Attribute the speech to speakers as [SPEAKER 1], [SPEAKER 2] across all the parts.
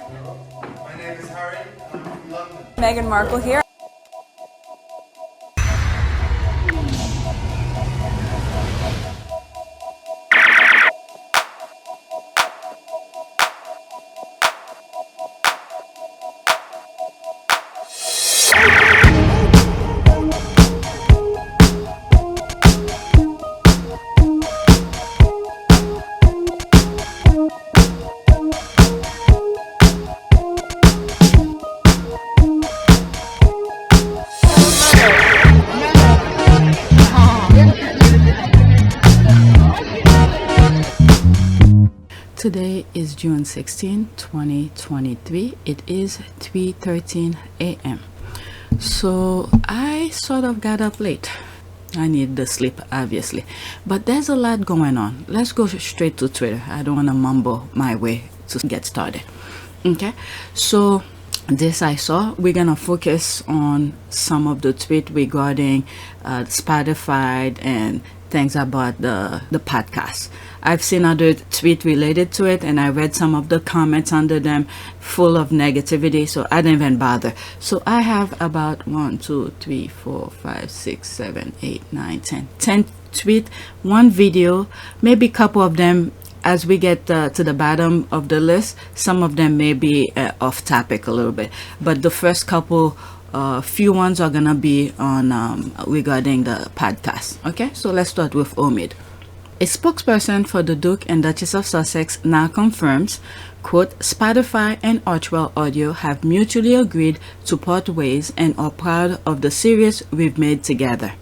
[SPEAKER 1] My name is Harry, and I'm from London.
[SPEAKER 2] Meghan Markle here.
[SPEAKER 3] Today is June 16, 2023. It is 3:13 a.m. So I sort of got up late. I need the sleep, obviously. But there's a lot going on. Let's go straight to Twitter. I don't want to mumble my way to get started. Okay, so this I saw. We're gonna focus on some of the tweet regarding Spotify and things about the podcast. I've seen other tweets related to it, and I read some of the comments under them full of negativity, so I didn't even bother. So I have about 1, 2, 3, 4, 5, 6, 7, 8, 9, 10 tweets, one video, maybe a couple of them. As we get to the bottom of the list, some of them may be off topic a little bit, but the first couple few ones are gonna be on regarding the podcast. Okay, so let's start with Omid. A spokesperson for the Duke and Duchess of Sussex now confirms, quote, Spotify and Archewell Audio have mutually agreed to part ways and are proud of the series we've made together.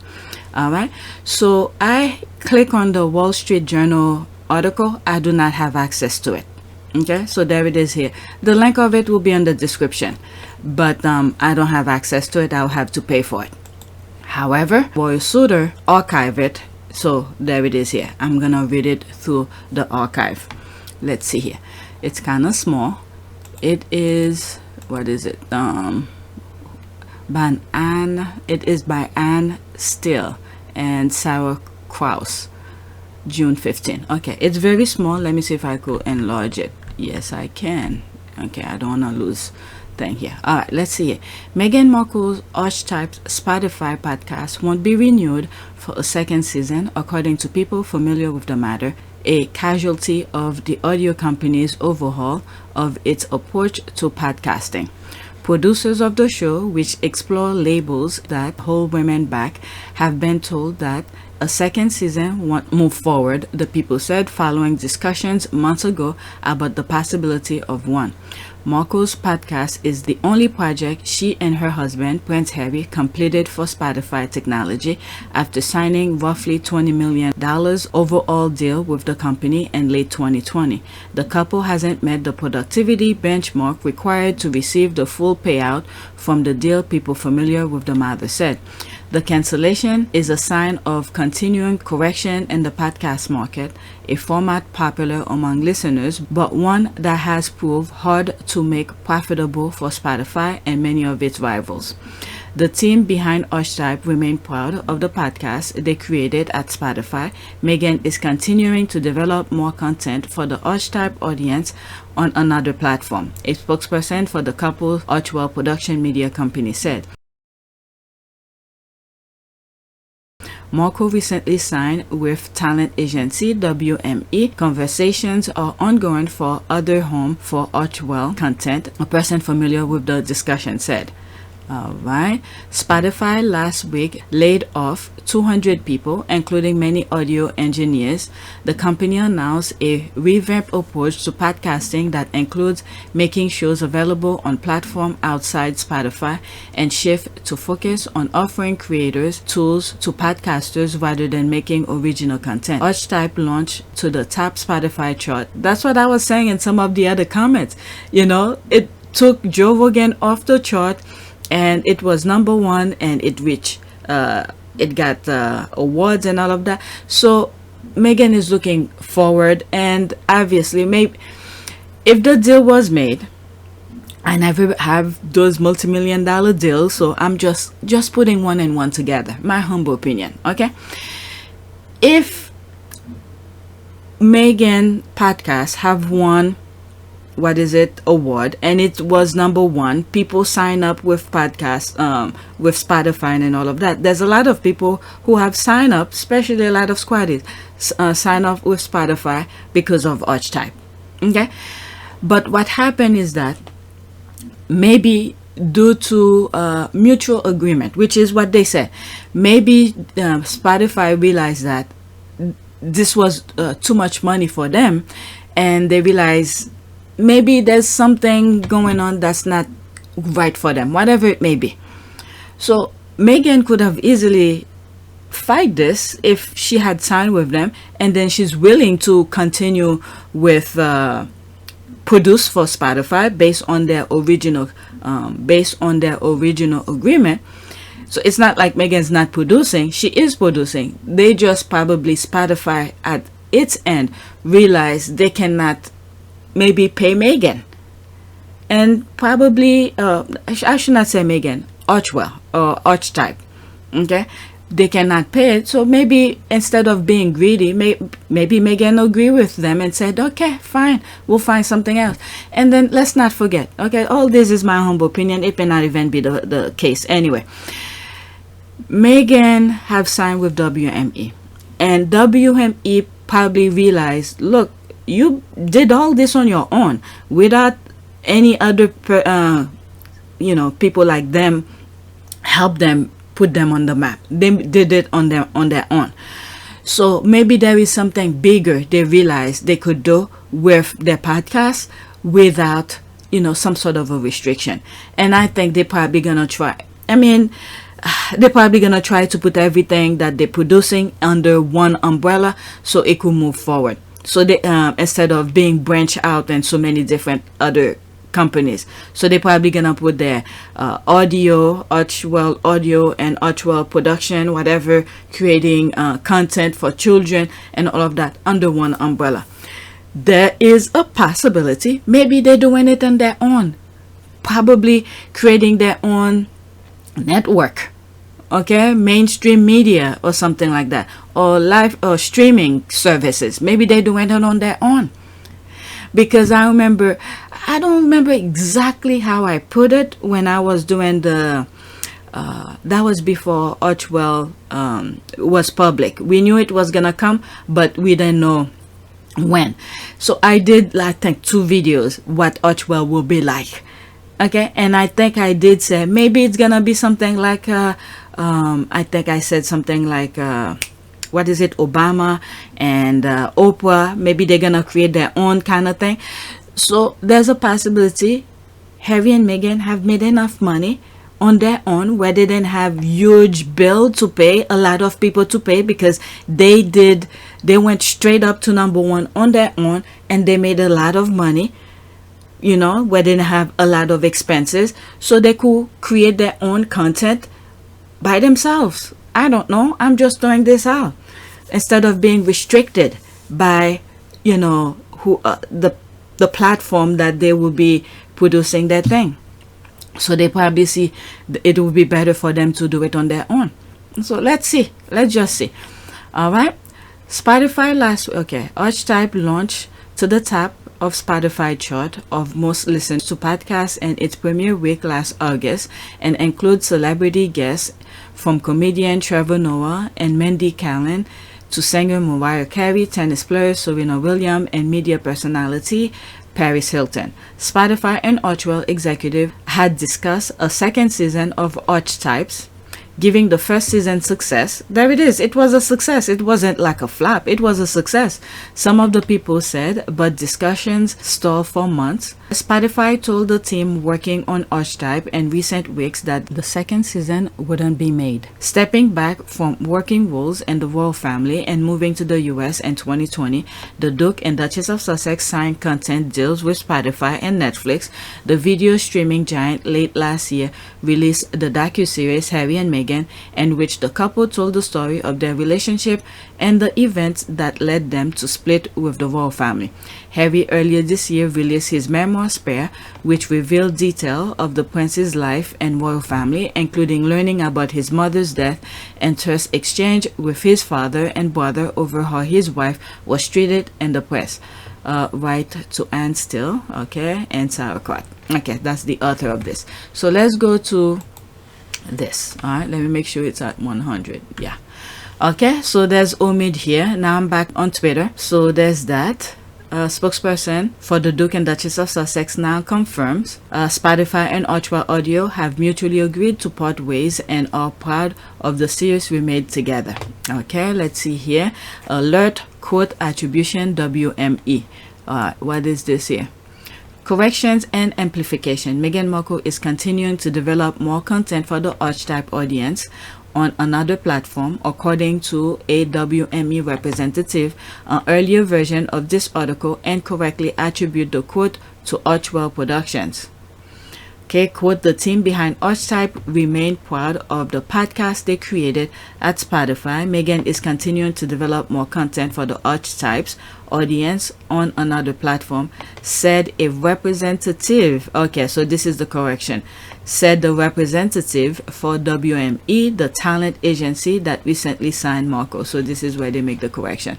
[SPEAKER 3] All right, so I click on the Wall Street Journal article. I do not have access to it. Okay, so there it is here. The link of it will be in the description, but I don't have access to it. I'll have to pay for it. However, Royal Suitor archived it, so there it is here. I'm gonna read it through the archive. Let's see here. It's kind of small. It is, what is it? By Anne. It is by Anne Steele and Sarah Krause. June 15. Okay, it's very small. Let me see if I could enlarge it. Yes, I can. Okay, I don't want to lose thing here. All right, let's see it. Meghan Markle's Archetypes Spotify podcast won't be renewed for a second season, according to people familiar with the matter, a casualty of the audio company's overhaul of its approach to podcasting. Producers of the show, which explore labels that hold women back, have been told that a second season won't move forward, the people said, following discussions months ago about the possibility of one. Markle's podcast is the only project she and her husband, Prince Harry, completed for Spotify technology after signing roughly $20 million overall deal with the company in late 2020. The couple hasn't met the productivity benchmark required to receive the full payout from the deal, people familiar with the matter said. The cancellation is a sign of continuing correction in the podcast market, a format popular among listeners, but one that has proved hard to make profitable for Spotify and many of its rivals. The team behind Archetype remain proud of the podcast they created at Spotify. Meghan is continuing to develop more content for the Archetype audience on another platform, a spokesperson for the couple's Archewell production media company said. Markle recently signed with talent agency WME. Conversations are ongoing for other home for Archewell content, a person familiar with the discussion said. Alright, Spotify last week laid off 200 people, including many audio engineers. The company announced a revamped approach to podcasting that includes making shows available on platforms outside Spotify and shift to focus on offering creators tools to podcasters rather than making original content. Archetype launched to the top Spotify chart. That's what I was saying in some of the other comments. You know, it took Joe Rogan off the chart, and it was number one, and it reached it got awards and all of that. So Meghan is looking forward, and obviously maybe if the deal was made, I never have those multi-million-dollar deals, so I'm just putting one and one together, my humble opinion. Okay, if Meghan podcast have won award, and it was #1. People sign up with podcasts, with Spotify and all of that. There's a lot of people who have signed up, especially a lot of squaddies, sign up with Spotify because of Archetype. Okay, but what happened is that maybe due to mutual agreement, which is what they said, maybe Spotify realized that this was too much money for them, and they realize maybe there's something going on that's not right for them, whatever it may be. So Megan could have easily fight this if she had signed with them, and then she's willing to continue with produce for Spotify based on their original agreement. So it's not like Megan's not producing. She is producing. They just probably, Spotify at its end, realize they cannot maybe pay Megan. And probably, I should not say Megan, Archewell or Archetype. Okay? They cannot pay it. So maybe instead of being greedy, maybe Megan agree with them and said, okay, fine, we'll find something else. And then let's not forget, okay, all this is my humble opinion. It may not even be the case anyway. Megan have signed with WME, and WME probably realized, look, you did all this on your own without any other people like them help them put them on the map. They did it on their own. So maybe there is something bigger they realized they could do with their podcast without some sort of a restriction. And I think they're probably gonna try. They're probably gonna try to put everything that they're producing under one umbrella so it could move forward. So they instead of being branched out in so many different other companies, so they're probably gonna put their audio, Archewell audio, and Archewell production, whatever, creating content for children and all of that under one umbrella. There is a possibility maybe they're doing it on their own, probably creating their own network, okay, mainstream media or something like that, or live or streaming services. Maybe they're doing it on their own. Because I don't remember exactly how I put it when I was doing the that was before Archewell was public. We knew it was gonna come, but we didn't know when. So I did, I think, 2 videos what Archewell will be like. Okay, and I think I did say maybe it's gonna be something like I think I said something like what is it, Obama and Oprah. Maybe they're gonna create their own kind of thing. So there's a possibility Harry and Meghan have made enough money on their own where they didn't have huge bill to pay, a lot of people to pay, because they went straight up to #1 on their own, and they made a lot of money, where they didn't have a lot of expenses, so they could create their own content by themselves. I don't know, I'm just throwing this out, instead of being restricted by who the platform that they will be producing their thing. So they probably see it will be better for them to do it on their own. So let's just see. All right, Spotify last week. Okay, Archetype launched to the top of Spotify chart of most listened to podcasts in its premiere week last August, and includes celebrity guests from comedian Trevor Noah and Mindy Kaling to singer Mariah Carey, tennis player Serena Williams, and media personality Paris Hilton. Spotify and Archewell executive had discussed a second season of Archetypes, giving the first season success. There it is. It was a success. It wasn't like a flop. It was a success, some of the people said, but discussions stalled for months. Spotify told the team working on Archetype in recent weeks that the second season wouldn't be made. Stepping back from working roles in the royal family and moving to the US in 2020, the Duke and Duchess of Sussex signed content deals with Spotify and Netflix. The video streaming giant late last year released the docuseries Harry and Meghan, in which the couple told the story of their relationship and the events that led them to split with the royal family. Harry earlier this year released his memoir Spare, which revealed detail of the prince's life and royal family, including learning about his mother's death and terse exchange with his father and brother over how his wife was treated in the press. Right to and Still, okay, and Sauerkraut. Okay, that's the author of this. So let's go to this. All right, let me make sure it's at 100. Yeah. Okay, so there's Omid here. Now I'm back on Twitter. So there's that. Spokesperson for the Duke and Duchess of Sussex now confirms Spotify and Archewell Audio have mutually agreed to part ways and are proud of the series we made together. Okay, let's see here. Alert, quote, attribution, WME. What is this here? Corrections and amplification. Meghan Markle is continuing to develop more content for the Archetype audience on another platform, according to a WME representative. An earlier version of this article incorrectly attribute the quote to Archewell Productions. Okay, quote, the team behind Archetype remain proud of the podcast they created at Spotify. Meghan is continuing to develop more content for the Archetypes audience on another platform, said a representative. Okay, so this is the correction. Said the representative for WME, the talent agency that recently signed Marco. So this is where they make the correction.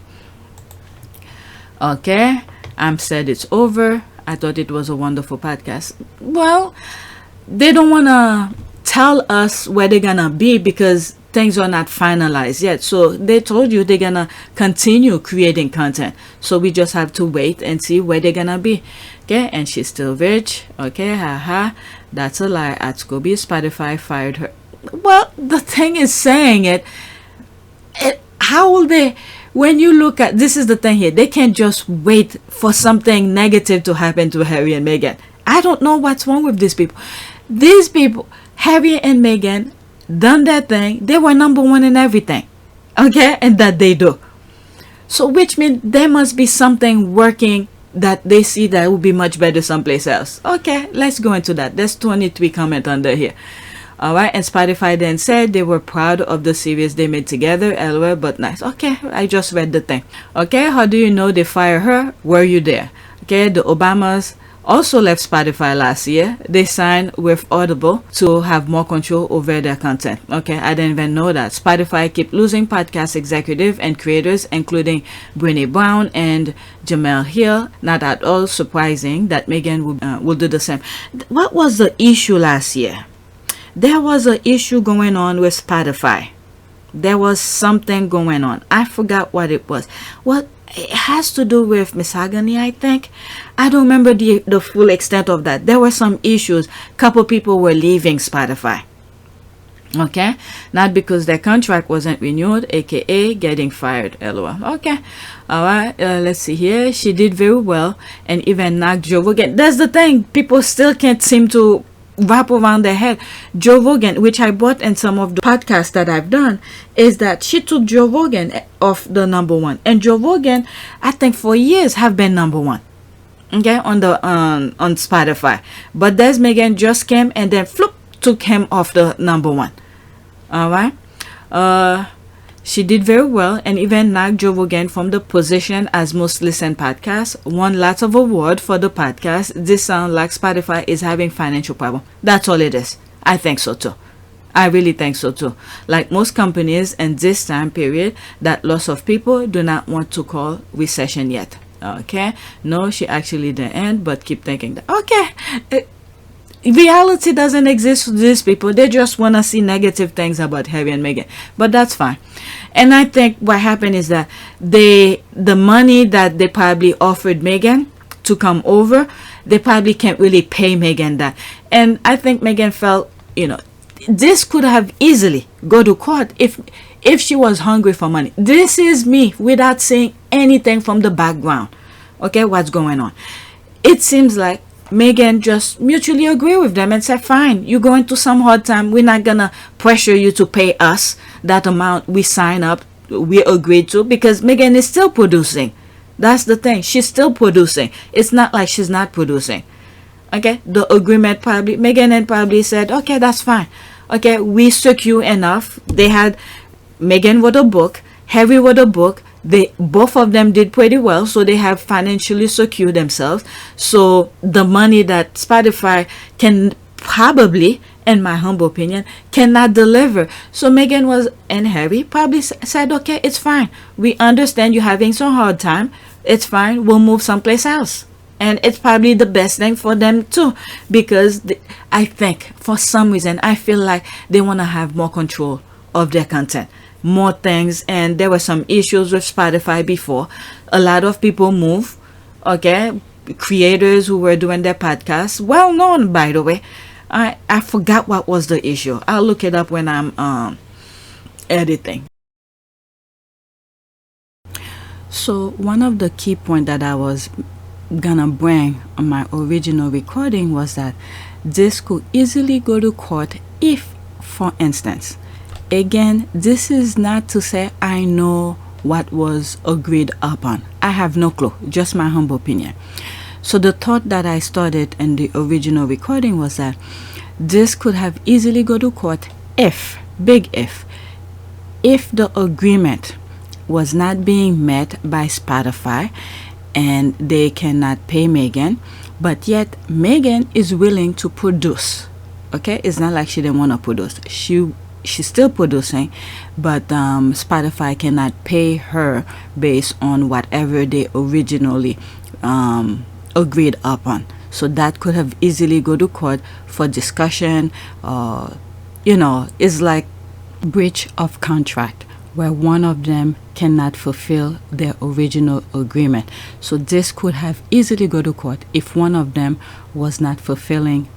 [SPEAKER 3] Okay, I'm said it's over. I thought it was a wonderful podcast. Well, they don't want to tell us where they're going to be because things are not finalized yet. So they told you they're going to continue creating content. So we just have to wait and see where they're going to be. Okay, and she's still rich. Okay, haha. That's a lie. At Scooby, Spotify fired her. Well, the thing is saying it how will they... When you look at, this is the thing here, they can't just wait for something negative to happen to Harry and Meghan. I don't know what's wrong with these people. These people, Harry and Meghan, done their thing. They were number one in everything. Okay? And that they do. So which means there must be something working that they see that would be much better someplace else. Okay, let's go into that. There's 23 comments under here. Alright, and Spotify then said they were proud of the series they made together. LOL, but nice. Okay, I just read the thing. Okay, how do you know they fired her? Were you there? Okay, the Obamas also left Spotify last year. They signed with Audible to have more control over their content. Okay, I didn't even know that. Spotify keep losing podcast executives and creators, including Brené Brown and Jamel Hill. Not at all surprising that Meghan will do the same. What was the issue last year? There was an issue going on with Spotify. There was something going on. I forgot what it was. Well, it has to do with misogyny, I think. I don't remember the full extent of that. There were some issues. Couple people were leaving Spotify. Okay? Not because their contract wasn't renewed, aka getting fired. LOL. Okay. Alright, let's see here. She did very well and even knocked Joe Rogan. That's the thing. People still can't seem to wrap around their head. Joe Rogan, which I brought in some of the podcasts that I've done, is that she took Joe Rogan off the number one, and Joe Rogan, I think for years have been number one. Okay, on the on Spotify, but there's Meghan just came and then flip took him off the number one. All right, she did very well and even knocked Joe Rogan from the position as most listened podcast. Won lots of award for the podcast. This sounds like Spotify is having financial problem. That's all it is. I think so too. I really think so too. Like most companies in this time period, that lots of people do not want to call recession yet. Okay, no, she actually didn't end, but keep thinking that. Okay, reality doesn't exist for these people. They just want to see negative things about Harry and Meghan, but that's fine. And I think what happened is that the money that they probably offered Meghan to come over, they probably can't really pay Meghan that. And I think Meghan felt, this could have easily go to court if she was hungry for money. This is me without saying anything from the background. Okay, what's going on? It seems like Meghan just mutually agree with them and said, fine, you're going through some hard time. We're not going to pressure you to pay us that amount we sign up, we agreed to, because Meghan is still producing. That's the thing. She's still producing. It's not like she's not producing. Okay, the agreement probably, Meghan probably said, okay, that's fine. Okay, we secure enough. They had, Meghan wrote a book, Harry wrote a book. Both of them did pretty well, so they have financially secured themselves. So the money that Spotify can probably, in my humble opinion, cannot deliver. So Meghan and Harry probably said, okay, it's fine. We understand you're having some hard time. it's fine, we'll move someplace else. And it's probably the best thing for them too, because I think for some reason I feel like they want to have more control of their content, more things. And there were some issues with Spotify before. A lot of people move, okay, creators who were doing their podcasts, well known by the way. I forgot what was the issue. I'll look it up when I'm editing. So one of the key points that I was gonna bring on my original recording was that this could easily go to court if, for instance, again, this is not to say I know what was agreed upon. I have no clue, just my humble opinion. So the thought that I started in the original recording was that this could have easily go to court if, big if the agreement was not being met by Spotify and they cannot pay Megan, but yet Megan is willing to produce. Okay, it's not like she didn't want to produce. She's still producing, but Spotify cannot pay her based on whatever they originally agreed upon. So that could have easily go to court for discussion. It's like breach of contract, where one of them cannot fulfill their original agreement. So this could have easily go to court if one of them was not fulfilling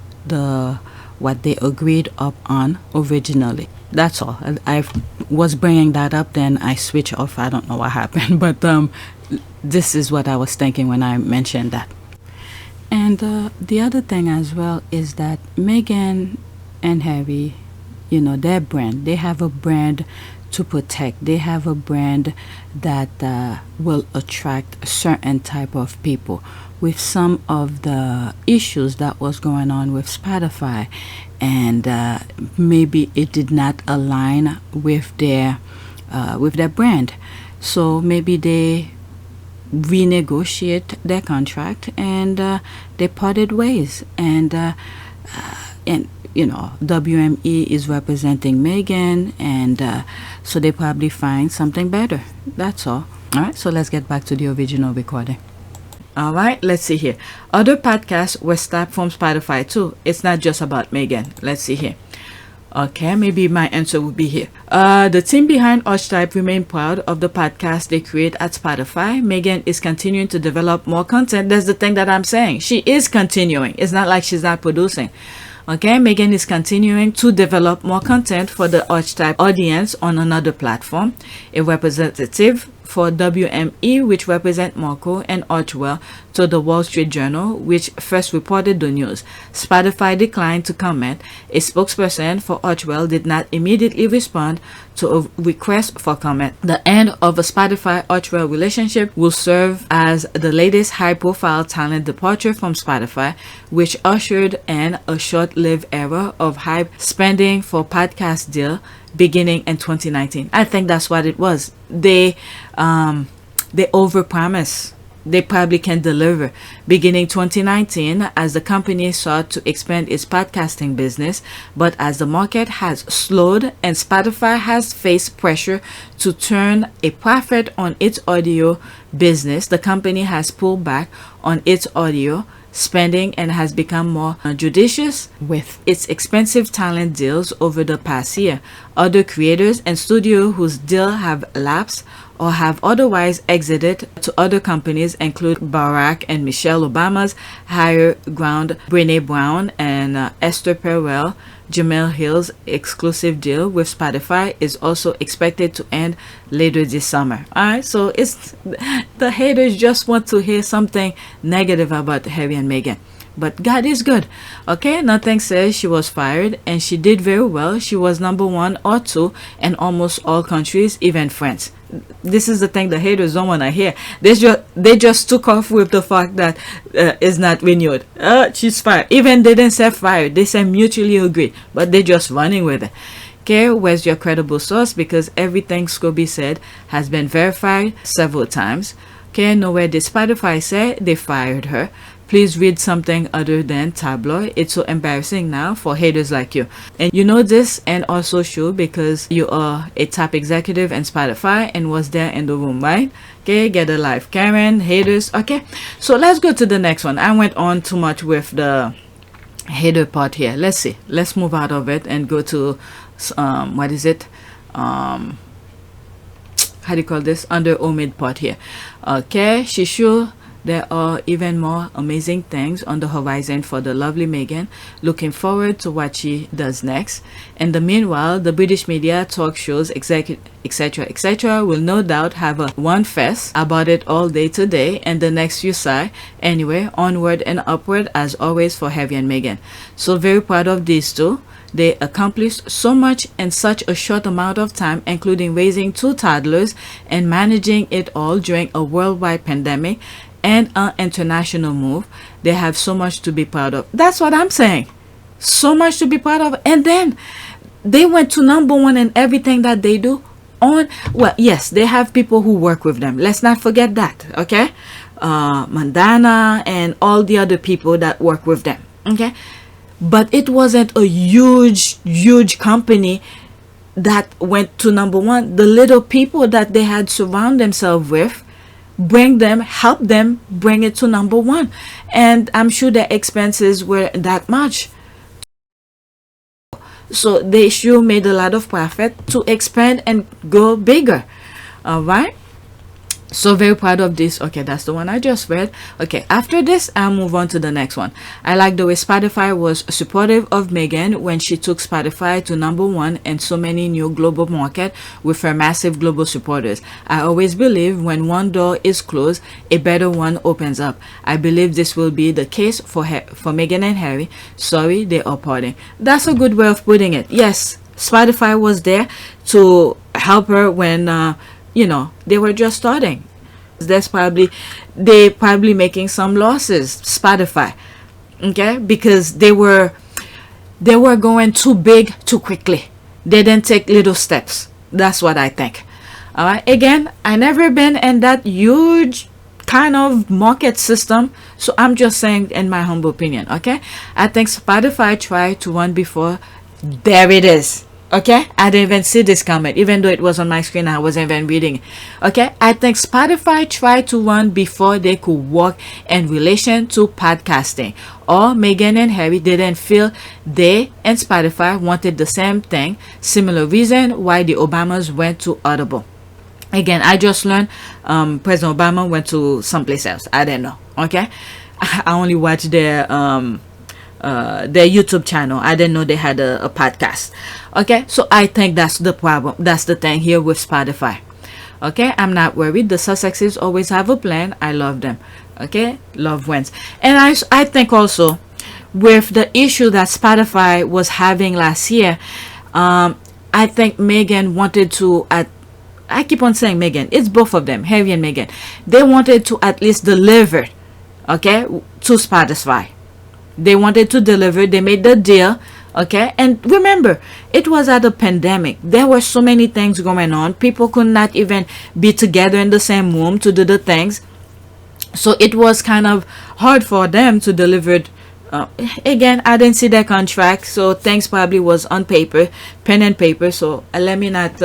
[SPEAKER 3] what they agreed upon originally. That's all. I was bringing that up, then I switched off. I don't know what happened, but this is what I was thinking when I mentioned that. And the other thing as well is that Megan and Harry, their brand, they have a brand to protect. They have a brand that will attract a certain type of people. With some of the issues that was going on with Spotify, and maybe it did not align with their brand, so maybe they renegotiate their contract and they parted ways. And WME is representing Megan, and so they probably find something better. That's all. All right, so let's get back to the original recording. All right, let's see here. Other podcasts were stopped from Spotify too. It's not just about Megan. Let's see here. Okay, maybe my answer would be here. The team behind Archetypes remain proud of the podcast they create at Spotify. Megan is continuing to develop more content. That's the thing that I'm saying. She is continuing. It's not like she's not producing. Okay, Megan is continuing to develop more content for the Archetype audience on another platform. A representative for WME, which represent Marco, and Archewell, to the Wall Street Journal, which first reported the news. Spotify declined to comment. A spokesperson for Archewell did not immediately respond to a request for comment. The end of a Spotify-Archewell relationship will serve as the latest high-profile talent departure from Spotify, which ushered in a short-lived era of hype spending for podcast deal beginning in 2019. I think that's what it was. They overpromise. They probably can deliver. Beginning 2019, as the company sought to expand its podcasting business, but as the market has slowed and Spotify has faced pressure to turn a profit on its audio business, the company has pulled back on its audio spending and has become more judicious with its expensive talent deals over the past year. Other creators and studios whose deals have lapsed or have otherwise exited to other companies include Barack and Michelle Obama's Higher Ground, Brené Brown and Esther Perel. Jamel Hill's exclusive deal with Spotify is also expected to end later this summer. Alright, so it's the haters just want to hear something negative about Harry and Meghan. But God is good. Okay, nothing says she was fired, and she did very well. She was number 1 or 2 in almost all countries, even France. This is the thing the haters don't want to hear. They just took off with the fact that it's not renewed. She's fired. Even they didn't say fired. They said mutually agreed, but they're just running with it. Okay, where's your credible source? Because everything Scobie said has been verified several times. Okay, nowhere did Spotify say they fired her. Please read something other than tabloid. It's so embarrassing now for haters like you. And you know this and also sure because you are a top executive in Spotify and was there in the room, right? Okay, get a life. Karen, haters. Okay, so let's go to the next one. I went on too much with the hater part here. Let's see. Let's move out of it and go to, what is it? How do you call this? Under Omid part here. Okay, she sure there are even more amazing things on the horizon for the lovely Meghan. Looking forward to what she does next. In the meanwhile, the British media, talk shows, etc., etc., will no doubt have a one fest about it all day today and the next few sigh. Anyway, onward and upward as always for Harry and Meghan. So very proud of these two. They accomplished so much in such a short amount of time, including raising 2 toddlers and managing it all during a worldwide pandemic and an international move. They have so much to be proud of. That's what I'm saying. So much to be proud of. And then they went to #1 in everything that they do. Well, yes, they have people who work with them. Let's not forget that. Okay, Mandana and all the other people that work with them. Okay, but it wasn't a huge company that went to #1. The little people that they had surround themselves with, help them bring it to #1. And I'm sure their expenses were that much. So they sure made a lot of profit to expand and go bigger. All right. So very proud of this. Okay, that's the one I just read. Okay, after this, I'll move on to the next one. I like the way Spotify was supportive of Meghan when she took Spotify to #1 in so many new global market with her massive global supporters. I always believe when one door is closed, a better one opens up. I believe this will be the case for Meghan and Harry. Sorry, they are parting. That's a good way of putting it. Yes, Spotify was there to help her when they were just starting. They probably making some losses, Spotify. Okay, because they were going too big too quickly. They didn't take little steps. That's what I think. All right. Again, I never been in that huge kind of market system, so I'm just saying in my humble opinion. Okay, I think Spotify tried to run before. There it is. Okay, I didn't even see this comment, even though it was on my screen. I wasn't even reading it. Okay, I think Spotify tried to run before they could work in relation to podcasting. Or Meghan and Harry didn't feel they and Spotify wanted the same thing. Similar reason why the Obamas went to Audible. Again, I just learned President Obama went to someplace else. I didn't know. Okay, I only watched their YouTube channel. I didn't know they had a podcast. Okay, so I think that's the problem. That's the thing here with Spotify. Okay, I'm not worried. The Sussexes always have a plan. I love them. Okay, love wins. And I think also with the issue that Spotify was having last year, I think Meghan wanted to I keep on saying Meghan. It's both of them, Harry and Meghan. They wanted to at least deliver, okay, to Spotify. They wanted to deliver. They made the deal. Okay, and remember, it was at a pandemic. There were so many things going on. People could not even be together in the same room to do the things. So it was kind of hard for them to deliver. Again, I didn't see their contract, so things probably was on paper, pen and paper. So let me not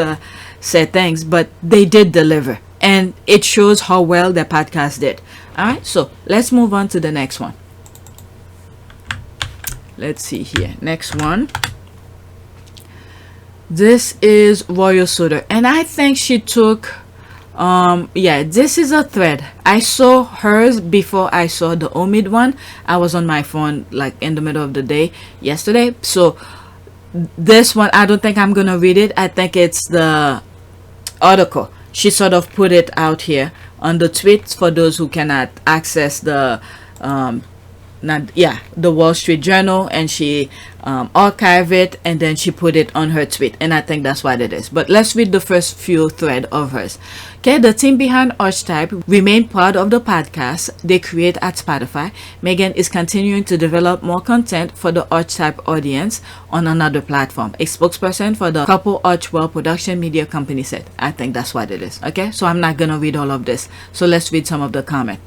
[SPEAKER 3] say things, but they did deliver, and it shows how well their podcast did. All right, so let's move on to the next one. Let's see here. Next one. This is Royal Suitor, and I think she took this is a thread. I saw hers before I saw the Omid one. I was on my phone like in the middle of the day yesterday, so this one I don't think I'm gonna read it. I think it's the article. She sort of put it out here on the tweets for those who cannot access the the Wall Street Journal, and she archive it, and then she put it on her tweet, and I think that's what it is. But let's read the first few thread of hers. Okay, the team behind Archetype remain proud of the podcast they create at Spotify. Megan is continuing to develop more content for the Archetype audience on another platform. A spokesperson for the couple Archewell production media company said. I think that's what it is. Okay, so I'm not gonna read all of this. So let's read some of the comment.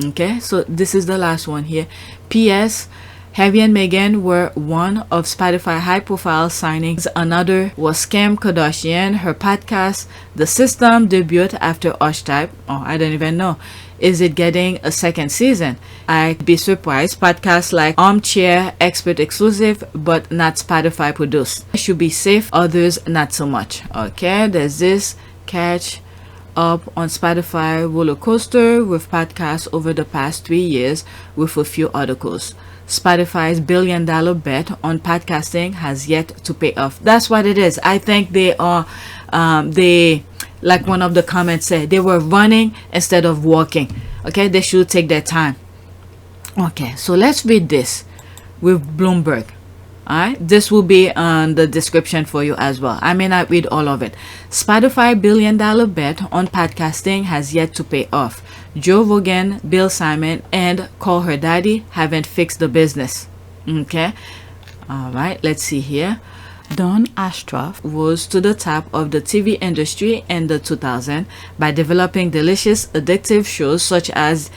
[SPEAKER 3] Okay, so this is the last one here. P.S. Harry and Meghan were one of Spotify high-profile signings. Another was Kim Kardashian. Her podcast, The System, debuted after Archetype. Oh, I don't even know. Is it getting a second season? I'd be surprised. Podcasts like Armchair, Expert exclusive, but not Spotify produced. Should be safe, others not so much. Okay, there's this. Catch up on Spotify roller coaster with podcasts over the past 3 years with a few articles. Spotify's $1 billion bet on podcasting has yet to pay off. That's what it is. I think they are, like one of the comments said, they were running instead of walking. Okay, they should take their time. Okay, so let's read this with Bloomberg. Alright, this will be on the description for you as well. I may not read all of it. Spotify $1 billion bet on podcasting has yet to pay off. Joe Rogan, Bill Simon, and Call Her Daddy haven't fixed the business. Okay, alright, let's see here. Don Ashtroff rose to the top of the TV industry in the 2000s by developing delicious, addictive shows such as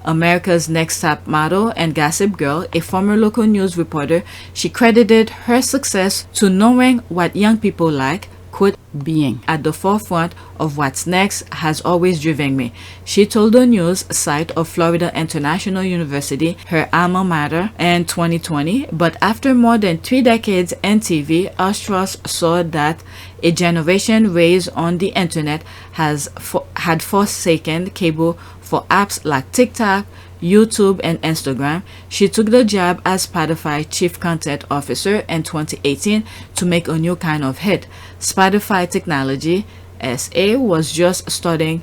[SPEAKER 3] America's Next Top Model and Gossip Girl. A former local news reporter, she credited her success to knowing what young people like. Quote, being at the forefront of what's next has always driven me. She told the news site of Florida International University, her alma mater, in 2020. But after more than 3 decades in TV, Astros saw that a generation raised on the internet had forsaken cable for apps like TikTok, YouTube, and Instagram. She took the job as Spotify Chief Content Officer in 2018 to make a new kind of hit. Spotify Technology SA was just starting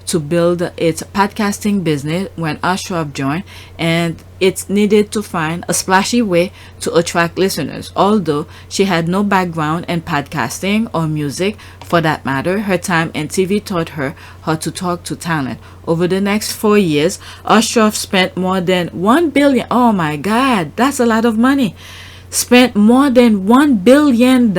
[SPEAKER 3] to build its podcasting business when Ashraff joined, and it needed to find a splashy way to attract listeners. Although she had no background in podcasting or music for that matter, her time in TV taught her how to talk to talent. Over the next 4 years, Ashraff spent more than $1 billion. Oh my God, that's a lot of money. Spent more than $1 billion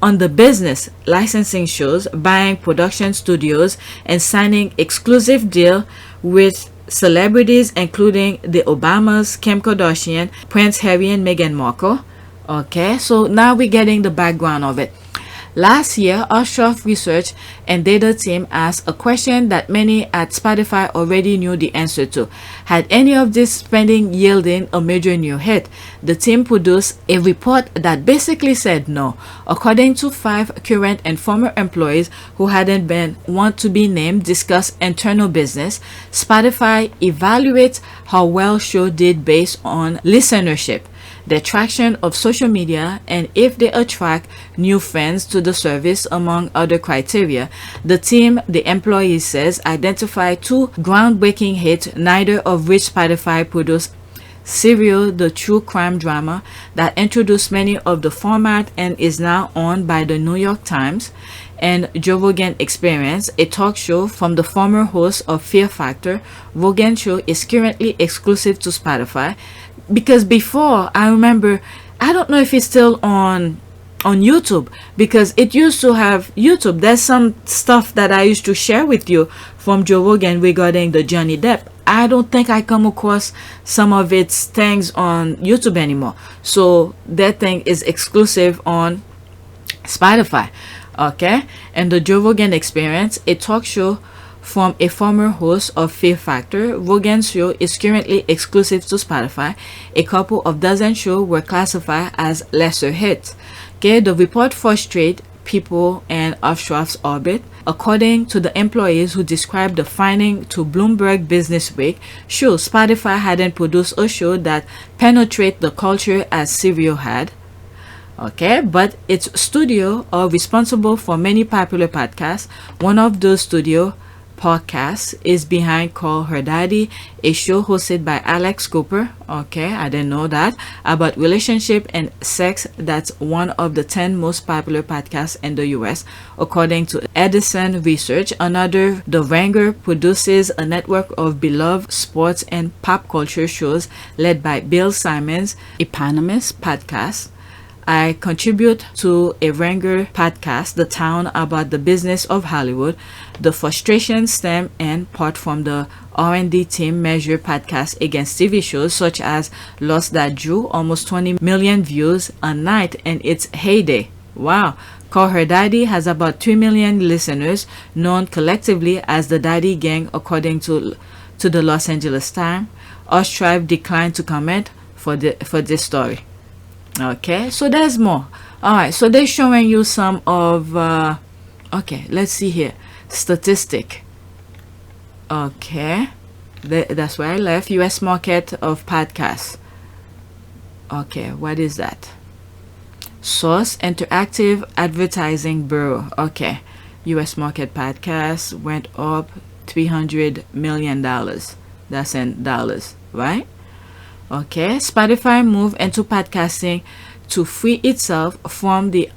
[SPEAKER 3] on the business, licensing shows, buying production studios, and signing exclusive deal with celebrities including the Obamas, Kim Kardashian, Prince Harry, and Meghan Markle. Okay, so now we're getting the background of it. Last year, Ashraff research and data team asked a question that many at Spotify already knew the answer to. Had any of this spending yielding a major new hit? The team produced a report that basically said no. According to 5 current and former employees who hadn't been want to be named, discuss internal business. Spotify evaluates how well show did based on listenership, the traction of social media, and if they attract new fans to the service, among other criteria. The team, the employee says, identified 2 groundbreaking hits, neither of which Spotify produced. Serial, the true crime drama that introduced many of the format and is now owned by the New York Times, and Joe Rogan Experience, a talk show from the former host of Fear Factor. Rogan show is currently exclusive to Spotify, because before, I remember, I don't know if it's still on YouTube, because it used to have YouTube. There's some stuff that I used to share with you from Joe Rogan regarding the Johnny Depp. I don't think I come across some of its things on YouTube anymore. So that thing is exclusive on Spotify. Okay, and the Joe Rogan Experience, a talk show from a former host of Fear Factor. Rogan's show is currently exclusive to Spotify. A couple of dozen shows were classified as lesser hits. Okay, the report frustrates people in Ashraff's orbit. According to the employees who described the finding to Bloomberg Business Week, sure, Spotify hadn't produced a show that penetrated the culture as Serial had. Okay, but its studio are responsible for many popular podcasts. One of those studios podcast is behind Call Her Daddy, a show hosted by Alex Cooper. Okay, I didn't know that. About relationship and sex. That's one of the 10 most popular podcasts in the US, according to Edison Research. Another, The Ringer, produces a network of beloved sports and pop culture shows led by Bill Simmons' eponymous podcast. I contribute to a Ringer podcast, The Town, about the business of Hollywood. The frustration stem in part from the R&D team measure podcasts against TV shows such as Lost that drew almost 20 million views a night in its heyday. Wow. Call Her Daddy has about 3 million listeners, known collectively as the Daddy Gang, according to the Los Angeles Times. Archetypes declined to comment for this story. Okay, so there's more. All right, so they're showing you some of okay, let's see here, statistic. Okay, that's where I left. US market of podcasts. Okay, what is that? Source, Interactive Advertising Bureau. Okay, US market podcasts went up $300 million. That's in dollars, right? Okay, Spotify moved into podcasting to free itself from the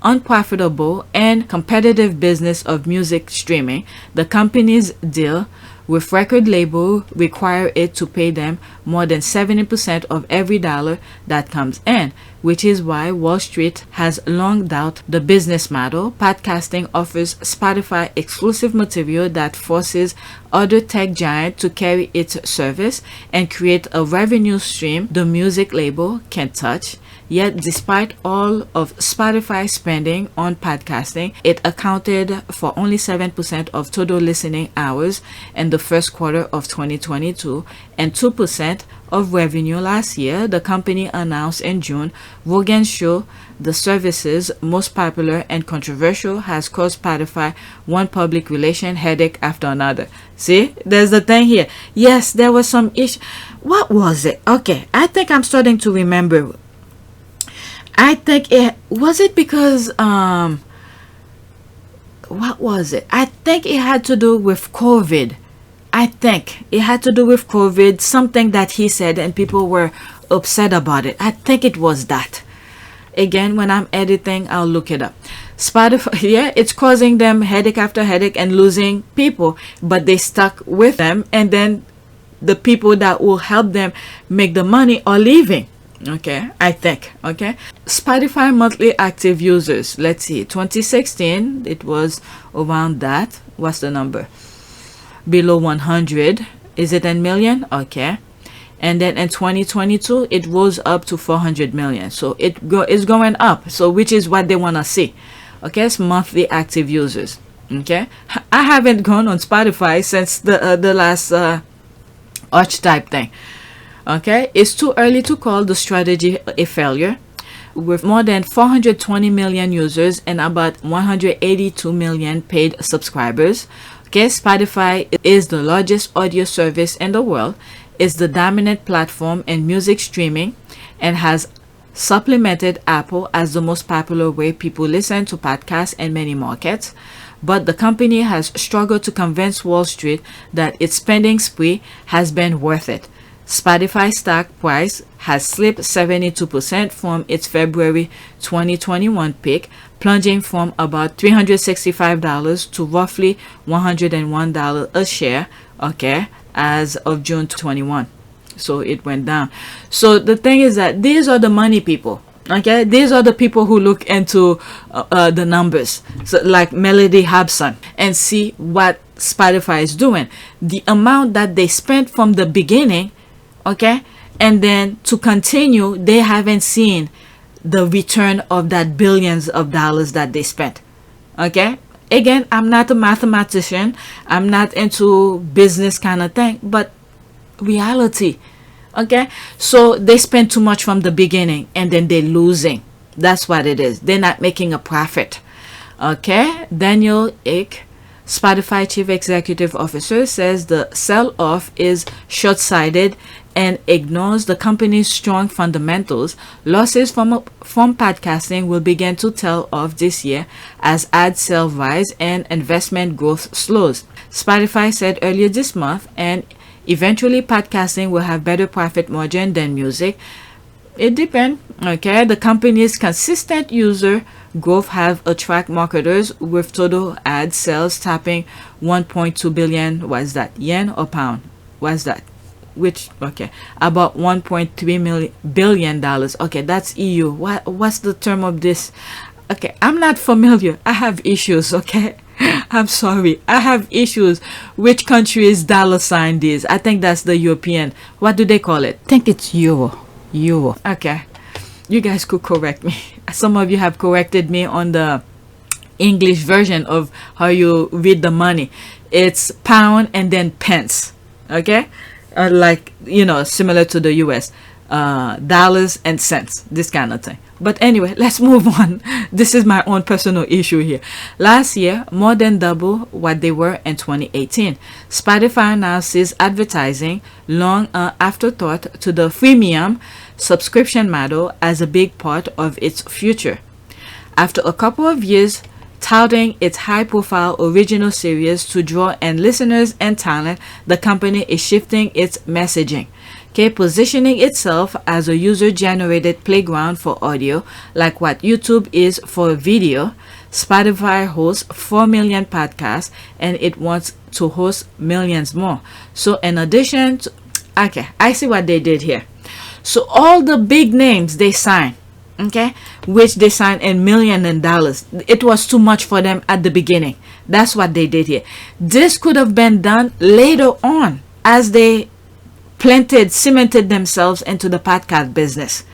[SPEAKER 3] unprofitable and competitive business of music streaming. The company's deal with record label require it to pay them more than 70% of every dollar that comes in, which is why Wall Street has long doubted the business model. Podcasting offers Spotify exclusive material that forces other tech giants to carry its service and create a revenue stream the music label can touch. Yet, despite all of Spotify's spending on podcasting, it accounted for only 7% of total listening hours in the first quarter of 2022 and 2% of revenue last year. The company announced in June Rogan's show, the service's most popular and controversial, has caused Spotify one public relation headache after another. See, there's the thing here. Yes, there was some issue. What was it? Okay, I think I'm starting to remember. I think it was it because what was it? I think it had to do with COVID. I think it had to do with COVID, something that he said and people were upset about it. I think it was that. Again, when I'm editing, I'll look it up. Spotify, yeah, it's causing them headache after headache and losing people, but they stuck with them, and then the people that will help them make the money are leaving. Okay, I think. Okay, Spotify monthly active users, let's see, 2016 it was around that. What's the number? Below 100. Is it in million? Okay, and then in 2022 it rose up to 400 million, so it's going up, so which is what they want to see. Okay, it's monthly active users. Okay, I haven't gone on Spotify since the last Archetype thing. Okay, it's too early to call the strategy a failure. With more than 420 million users and about 182 million paid subscribers. Okay, Spotify is the largest audio service in the world, is the dominant platform in music streaming, and has supplemented Apple as the most popular way people listen to podcasts in many markets. But the company has struggled to convince Wall Street that its spending spree has been worth it. Spotify stock price has slipped 72% from its February 2021 peak, plunging from about $365 to roughly $101 a share, okay, as of June 21. So it went down. So the thing is that these are the money people. Okay, these are the people who look into the numbers, so like Melody Hobson, and see what Spotify is doing. The amount that they spent from the beginning, okay, and then to continue, they haven't seen the return of that billions of dollars that they spent. Okay, again, I'm not a mathematician, I'm not into business kind of thing, but reality. Okay, so they spend too much from the beginning and then they're losing. That's what it is. They're not making a profit. Okay, Daniel Ek, Spotify chief executive officer, says the sell-off is short-sighted and ignores the company's strong fundamentals. Losses from podcasting will begin to tail off this year as ad sales rise and investment growth slows. Spotify said earlier this month, and eventually podcasting will have better profit margin than music. It depends. Okay, the company's consistent user growth have attract marketers, with total ad sales topping 1.2 billion. What's that, yen or pound? What's that? Which, okay, about 1.3 billion dollars. Okay, that's EU. What's the term of this? Okay, I'm not familiar. I have issues. Okay, I'm sorry, I have issues. Which country is dollar sign this? I think that's the European. What do they call it? I think it's euro. Okay, you guys could correct me. Some of you have corrected me on the English version of how you read the money. It's pound and then pence. Okay, like, you know, similar to the US, dollars and cents, this kind of thing. But anyway, let's move on. This is my own personal issue here. Last year, more than double what they were in 2018. Spotify now sees advertising, long afterthought to the freemium subscription model, as a big part of its future. After a couple of years touting its high-profile original series to draw in listeners and talent, the company is shifting its messaging. Okay, positioning itself as a user-generated playground for audio, like what YouTube is for video. Spotify hosts 4 million podcasts, and it wants to host millions more. So in addition to, okay, I see what they did here. So all the big names they sign, okay, which they signed in millions of dollars, it was too much for them at the beginning. That's what they did here. This could have been done later on, as they cemented themselves into the podcast business.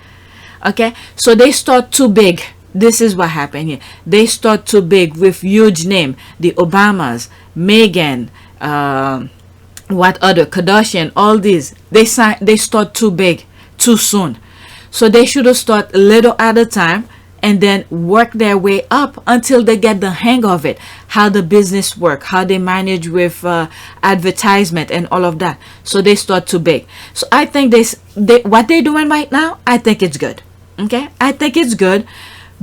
[SPEAKER 3] Okay, so they start too big. This is what happened here. They start too big with huge name, the Obamas, Megan, what other, Kardashian, all these. They start too big too soon. So they should have started a little at a time and then work their way up until they get the hang of it, how the business work, how they manage with advertisement and all of that. So they start too big. So I think what they're doing right now, I think it's good. Okay, I think it's good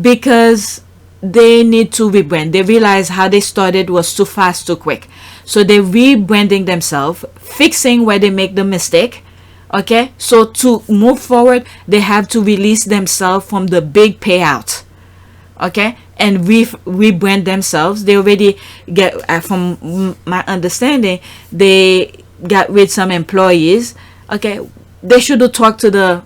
[SPEAKER 3] because they need to rebrand. They realize how they started was too fast, too quick. So they're rebranding themselves, fixing where they make the mistake. Okay, so to move forward, they have to release themselves from the big payout. Okay, and rebrand themselves. They already get, from my understanding, they got rid some employees. Okay, they should have talked to the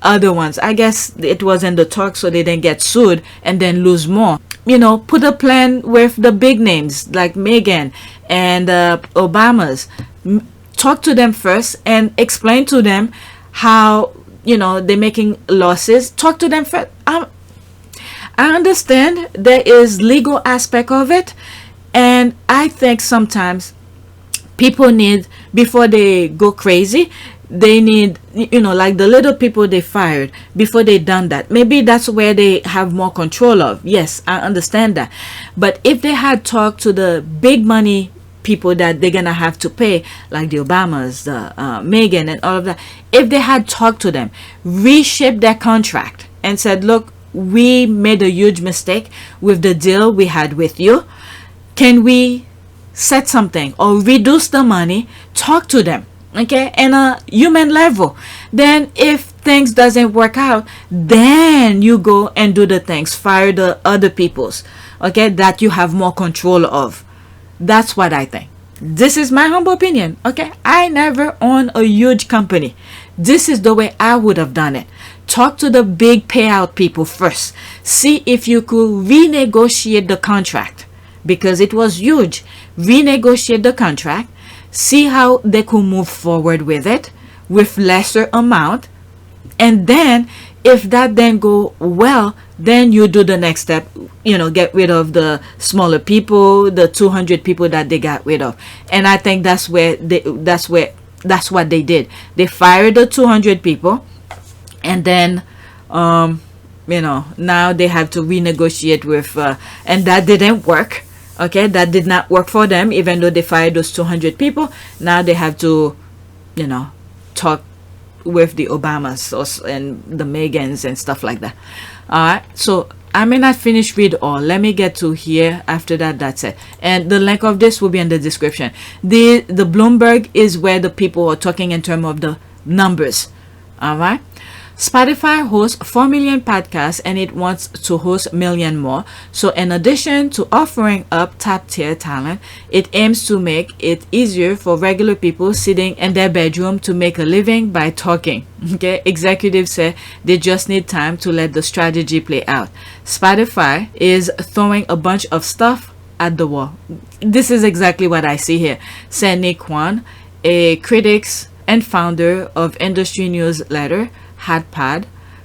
[SPEAKER 3] other ones. I guess it wasn't the talk, so they didn't get sued and then lose more. You know, put a plan with the big names like Megan and Obamas. Talk to them first and explain to them how, you know, they're making losses. Talk to them first. I understand there is legal aspect of it, and I think sometimes people need, before they go crazy, they need, you know, like the little people they fired before they done that. Maybe that's where they have more control of. Yes, I understand that. But if they had talked to the big money people that they're gonna have to pay, like the Obamas, the Megan and all of that, if they had talked to them, reshaped their contract and said, look, we made a huge mistake with the deal we had with you, can we set something or reduce the money? Talk to them, okay, in a human level. Then if things doesn't work out, then you go and do the things, fire the other peoples, okay, that you have more control of. That's what I think. This is my humble opinion. Okay, I never own a huge company. This is the way I would have done it. Talk to the big payout people first. See if you could renegotiate the contract, because it was huge. Renegotiate the contract. See how they could move forward with it with lesser amount, and then if that then go well, then you do the next step, you know, get rid of the smaller people, the 200 people that they got rid of. And I think that's what they did. They fired the 200 people, and then you know, now they have to renegotiate with and that didn't work. Okay, that did not work for them. Even though they fired those 200 people, now they have to, you know, talk with the Obamas and the Megans and stuff like that. All right, so I may not finish read all. Let me get to here. After that, that's it. And the link of this will be in the description. The Bloomberg is where the people are talking in terms of the numbers. All right. Spotify hosts 4 million podcasts and it wants to host a million more. So in addition to offering up top tier talent, it aims to make it easier for regular people sitting in their bedroom to make a living by talking. Okay, executives say they just need time to let the strategy play out. Spotify is throwing a bunch of stuff at the wall. This is exactly what I see here, said Nick Kwan, a critics and founder of industry newsletter Hadpad.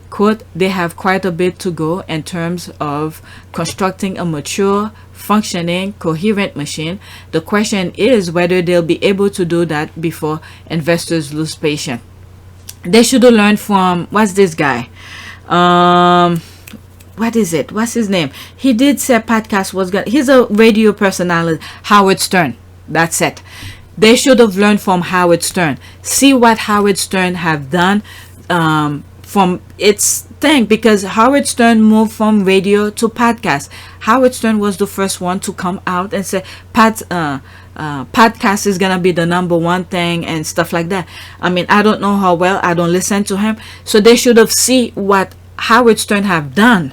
[SPEAKER 3] Quote, they have quite a bit to go in terms of constructing a mature, functioning, coherent machine. The question is whether they'll be able to do that before investors lose patience. They should have learned from, what's this guy? What is it? What's his name? He did say podcast was gonna, he's a radio personality, Howard Stern. That's it. They should have learned from Howard Stern. See what Howard Stern have done from its thing, because Howard Stern moved from radio to podcast. Howard Stern was the first one to come out and say podcast is gonna be the number one thing and stuff like that. I mean, I don't know how well, I don't listen to him, so they should have seen what Howard Stern have done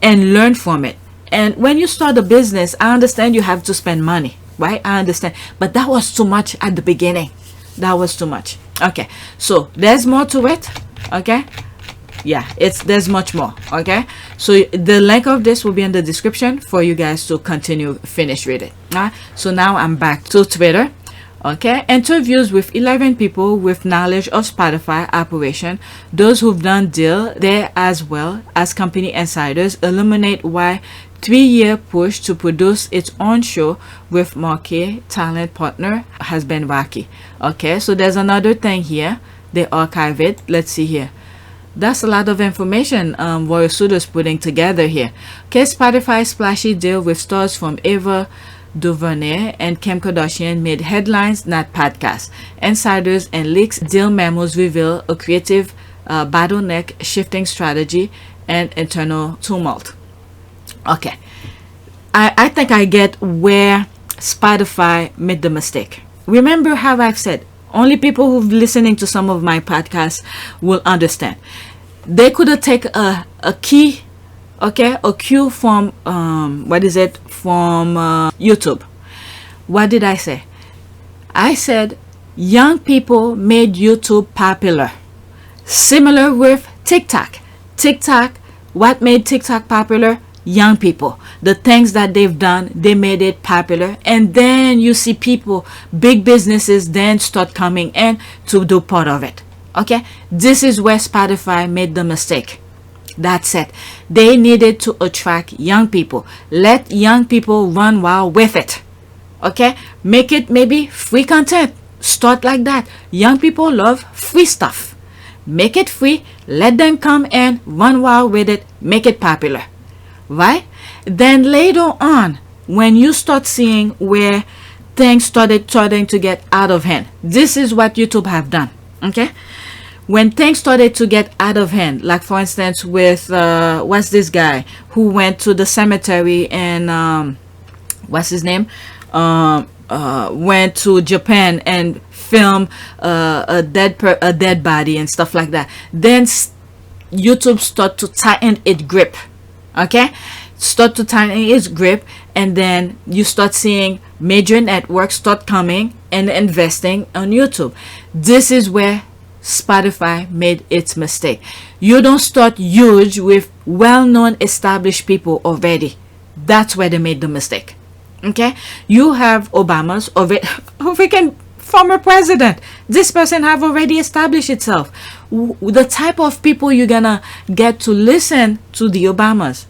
[SPEAKER 3] and learn from it. And when you start a business, I understand you have to spend money, right? I understand, but that was too much at the beginning. That was too much. Okay, so there's more to it. Okay, yeah, there's much more. Okay, so the link of this will be in the description for you guys to finish reading. So now I'm back to Twitter. Okay, interviews with 11 people with knowledge of Spotify operation, those who've done deal there as well as company insiders, illuminate why 3-year push to produce its own show with marquee talent partner has been wacky. Okay, so there's another thing here. They archive it. Let's see here. That's a lot of information Roy Sudo's putting together here. Okay, Spotify's splashy deal with stars from Ava DuVernay and Kim Kardashian made headlines, not podcasts. Insiders and leaks deal memos reveal a creative bottleneck shifting strategy and internal tumult. Okay, I think I get where Spotify made the mistake. Remember how I've said, only people who've listening to some of my podcasts will understand. They could have taken a key, okay, a cue from from YouTube. What did I say? I said young people made YouTube popular. Similar with TikTok. What made TikTok popular? Young people. The things that they've done, they made it popular. And then you see people, big businesses then start coming in to do part of it. Okay, this is where Spotify made the mistake. That's it. They needed to attract young people. Let young people run wild with it. Okay, make it maybe free content. Start like that. Young people love free stuff. Make it free. Let them come and run wild with it. Make it popular. Right? Then later on, when you start seeing where things starting to get out of hand, this is what YouTube have done. Okay, when things started to get out of hand, like for instance with what's this guy who went to the cemetery and what's his name, went to Japan and filmed a dead body and stuff like that. Then YouTube start to tighten its grip. Okay, start to tighten its grip, and then you start seeing major networks start coming and investing on YouTube. This is where Spotify made its mistake. You don't start huge with well-known established people already. That's where they made the mistake. Okay, you have Obama's freaking former president. This person have already established itself. The type of people you're gonna get to listen to the Obamas,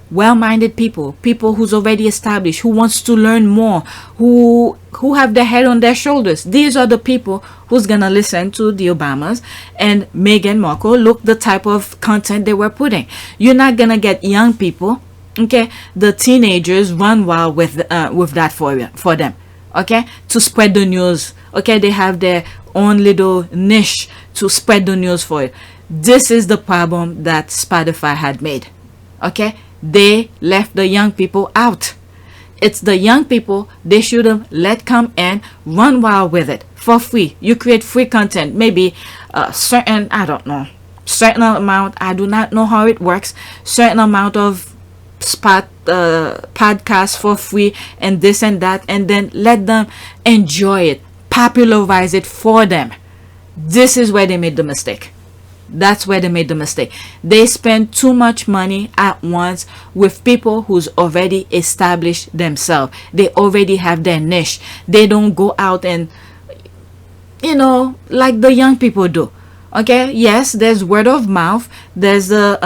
[SPEAKER 3] well-minded people who's already established, who wants to learn more, who have their head on their shoulders. These are the people who's gonna listen to the Obamas and Meghan Markle. Look the type of content they were putting. You're not gonna get young people, okay, the teenagers run wild with that for them, okay, to spread the news. Okay, they have their own little niche to spread the news for it. This is the problem that Spotify had made. Okay, they left the young people out. It's the young people they should have let come and run wild with it for free. You create free content, maybe certain, I don't know, certain amount, I do not know how it works, certain amount of podcasts for free and this and that, and then let them enjoy it, popularize it for them. This is where they made the mistake. That's where they made the mistake. They spend too much money at once with people who's already established themselves. They already have their niche. They don't go out and, like the young people do. Okay, yes, there's word of mouth. There's the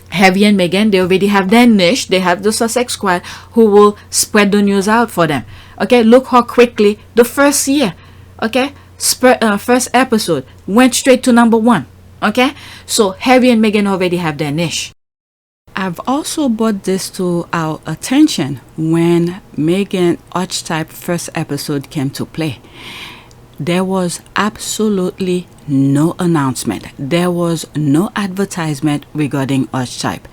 [SPEAKER 3] Harry and Meghan. They already have their niche. They have the Sussex squad who will spread the news out for them. Okay, look how quickly the first year, okay, first episode went straight to #1. Okay, so Harry and Meghan already have their niche. I've also brought this to our attention when Meghan Archetype first episode came to play. There was absolutely no announcement. There was no advertisement regarding Archetype.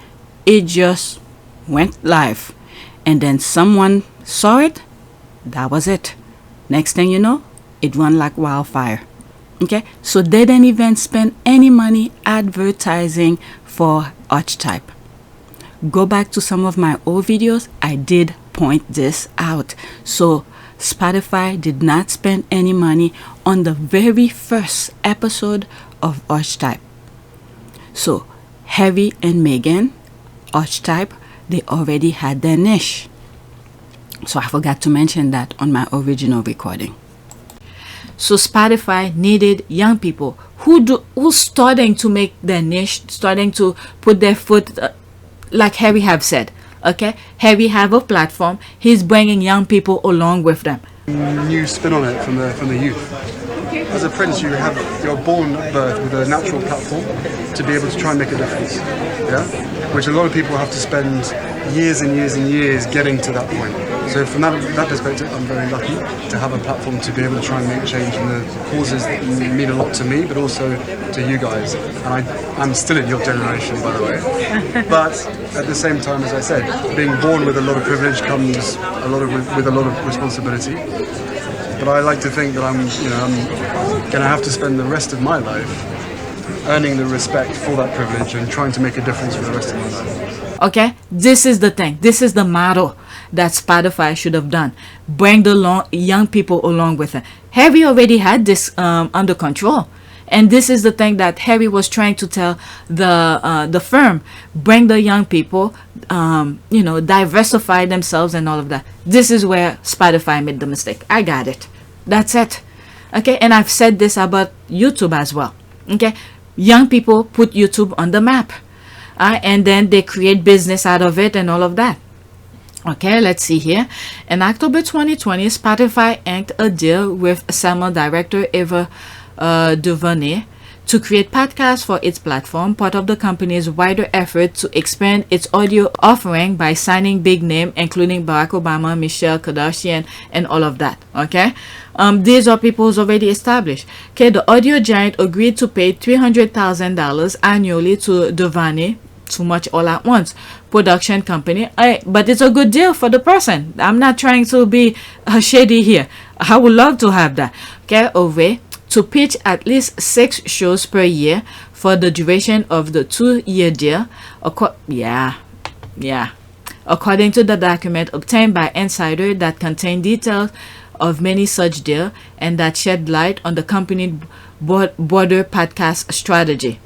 [SPEAKER 3] It just went live, and then someone saw it. That was it. Next thing you know, it ran like wildfire. Okay, so they didn't even spend any money advertising for Archetype. Go back to some of my old videos. I did point this out. So Spotify did not spend any money on the very first episode of Archetype. So Harry and Meghan, Archetype, they already had their niche. So I forgot to mention that on my original recording. So Spotify needed young people who's starting to make their niche, starting to put their foot, like Harry have said. Okay, Harry have a platform. He's bringing young people along with them.
[SPEAKER 2] New spin on it from the youth. As a prince, you're born at birth with a natural platform to be able to try and make a difference. Yeah, which a lot of people have to spend years and years and years getting to that point. So from that perspective, I'm very lucky to have a platform to be able to try and make change in the causes that mean a lot to me, but also to you guys. And I'm still in your generation, by the way. But at the same time, as I said, being born with a lot of privilege comes with a lot of responsibility. But I like to think that I'm going to have to spend the rest of my life earning the respect for that privilege and trying to make a difference for the rest of my life.
[SPEAKER 3] Okay, this is the thing. This is the model that Spotify should have done. Bring the young people along with it. Harry already had this under control. And this is the thing that Harry was trying to tell the firm. Bring the young people, diversify themselves and all of that. This is where Spotify made the mistake. I got it. That's it. Okay, and I've said this about YouTube as well. Okay, young people put YouTube on the map. And then they create business out of it and all of that. Okay, let's see here. In October 2020, Spotify inked a deal with Salmon director Eva DuVernay to create podcasts for its platform, part of the company's wider effort to expand its audio offering by signing big names including Barack Obama, Michelle Kardashian, and all of that. Okay, these are people who's already established. Okay, the audio giant agreed to pay $300,000 annually to DuVernay, too much all at once, production company. But it's a good deal for the person. I'm not trying to be shady here. I would love to have that. Okay, over to pitch at least 6 shows per year for the duration of the 2-year deal. According to the document obtained by Insider that contained details of many such deals and that shed light on the company's broader podcast strategy.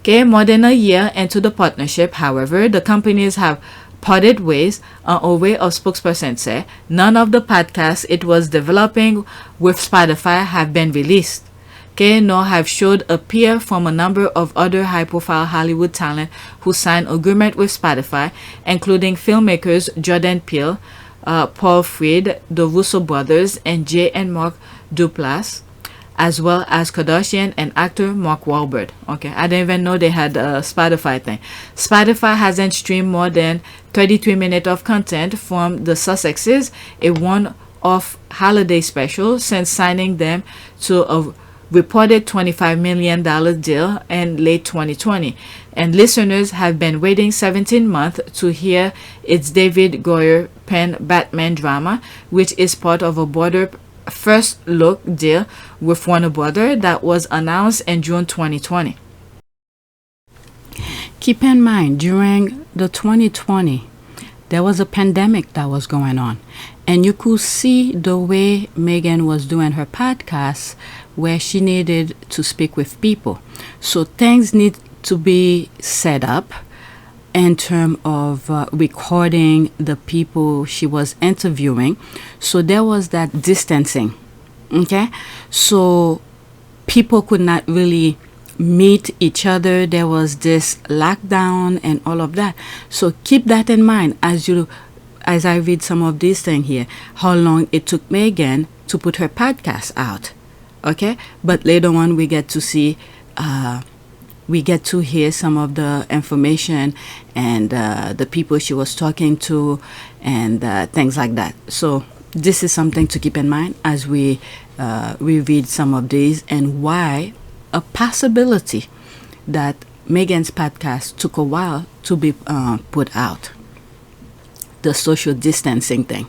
[SPEAKER 3] Okay, more than a year into the partnership, however, the companies have parted ways. A way of spokesperson say none of the podcasts it was developing with Spotify have been released. Okay, nor have showed appear from a number of other high-profile Hollywood talent who signed agreement with Spotify, including filmmakers Jordan Peele, Paul Freed, the Russo brothers, and Jay and Mark Duplass, as well as Kardashian and actor Mark Wahlberg. Okay, I didn't even know they had a Spotify thing. Spotify hasn't streamed more than 33 minutes of content from the Sussexes, a one-off holiday special, since signing them to a reported $25 million deal in late 2020, and listeners have been waiting 17 months to hear its David Goyer penned Batman drama, which is part of a broader first look deal with Warner Brothers that was announced in June 2020. Keep in mind, during the 2020, there was a pandemic that was going on, and you could see the way Megan was doing her podcast, where she needed to speak with people. So things need to be set up in terms of recording the people she was interviewing. So there was that distancing, okay? So people could not really meet each other. There was this lockdown and all of that. So keep that in mind as I read some of these things here, how long it took Megan to put her podcast out, okay? But later on we get to see we get to hear some of the information and the people she was talking to and things like that. So this is something to keep in mind as we read some of these, and why a possibility that Megan's podcast took a while to be put out. The social distancing thing.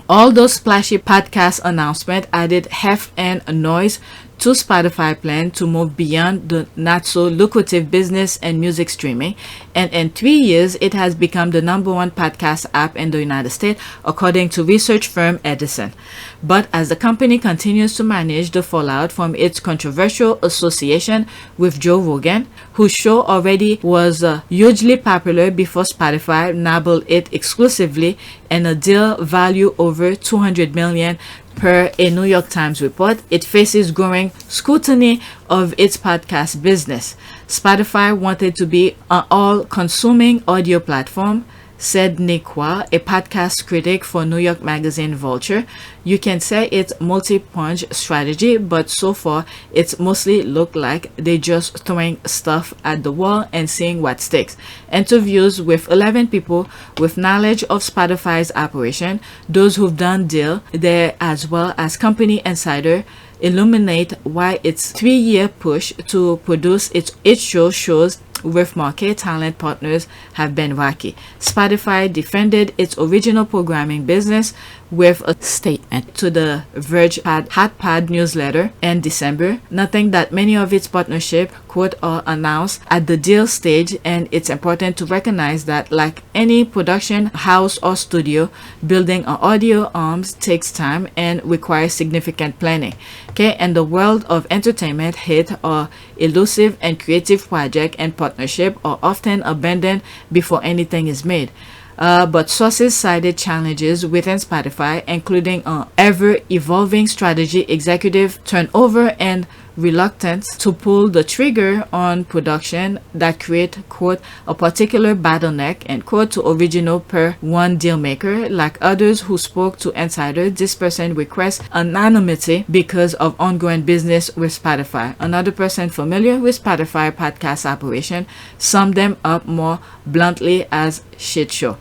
[SPEAKER 3] All those splashy podcast announcements added heft and noise to Spotify plan to move beyond the not so lucrative business and music streaming, and in 3 years it has become the #1 podcast app in the United States, according to research firm Edison. But as the company continues to manage the fallout from its controversial association with Joe Rogan, whose show already was hugely popular before Spotify nabbled it exclusively, and a deal value over $200 million per a New York Times report, it faces growing scrutiny of its podcast business. Spotify wanted to be an all-consuming audio platform, said Nick Waugh, a podcast critic for New York magazine Vulture. You can say it's multi-pronged strategy, but so far it's mostly looked like they just throwing stuff at the wall and seeing what sticks. Interviews with 11 people with knowledge of Spotify's operation, those who've done deal there as well as company insider, illuminate why its 3-year push to produce its shows with market talent partners have been wacky. Spotify defended its original programming business with a statement to the Verge Hot Pod newsletter in December, noting that many of its partnership quote are announced at the deal stage, and it's important to recognize that, like any production house or studio, building an audio arms takes time and requires significant planning. Okay, and the world of entertainment, hit or elusive and creative project and partnership are often abandoned before anything is made. But sources cited challenges within Spotify, including an ever-evolving strategy, executive turnover, and reluctance to pull the trigger on production that create, quote, a particular bottleneck, end quote, to original per one deal maker. Like others who spoke to Insider, this person requests anonymity because of ongoing business with Spotify. Another person familiar with Spotify podcast operation summed them up more bluntly as shit show.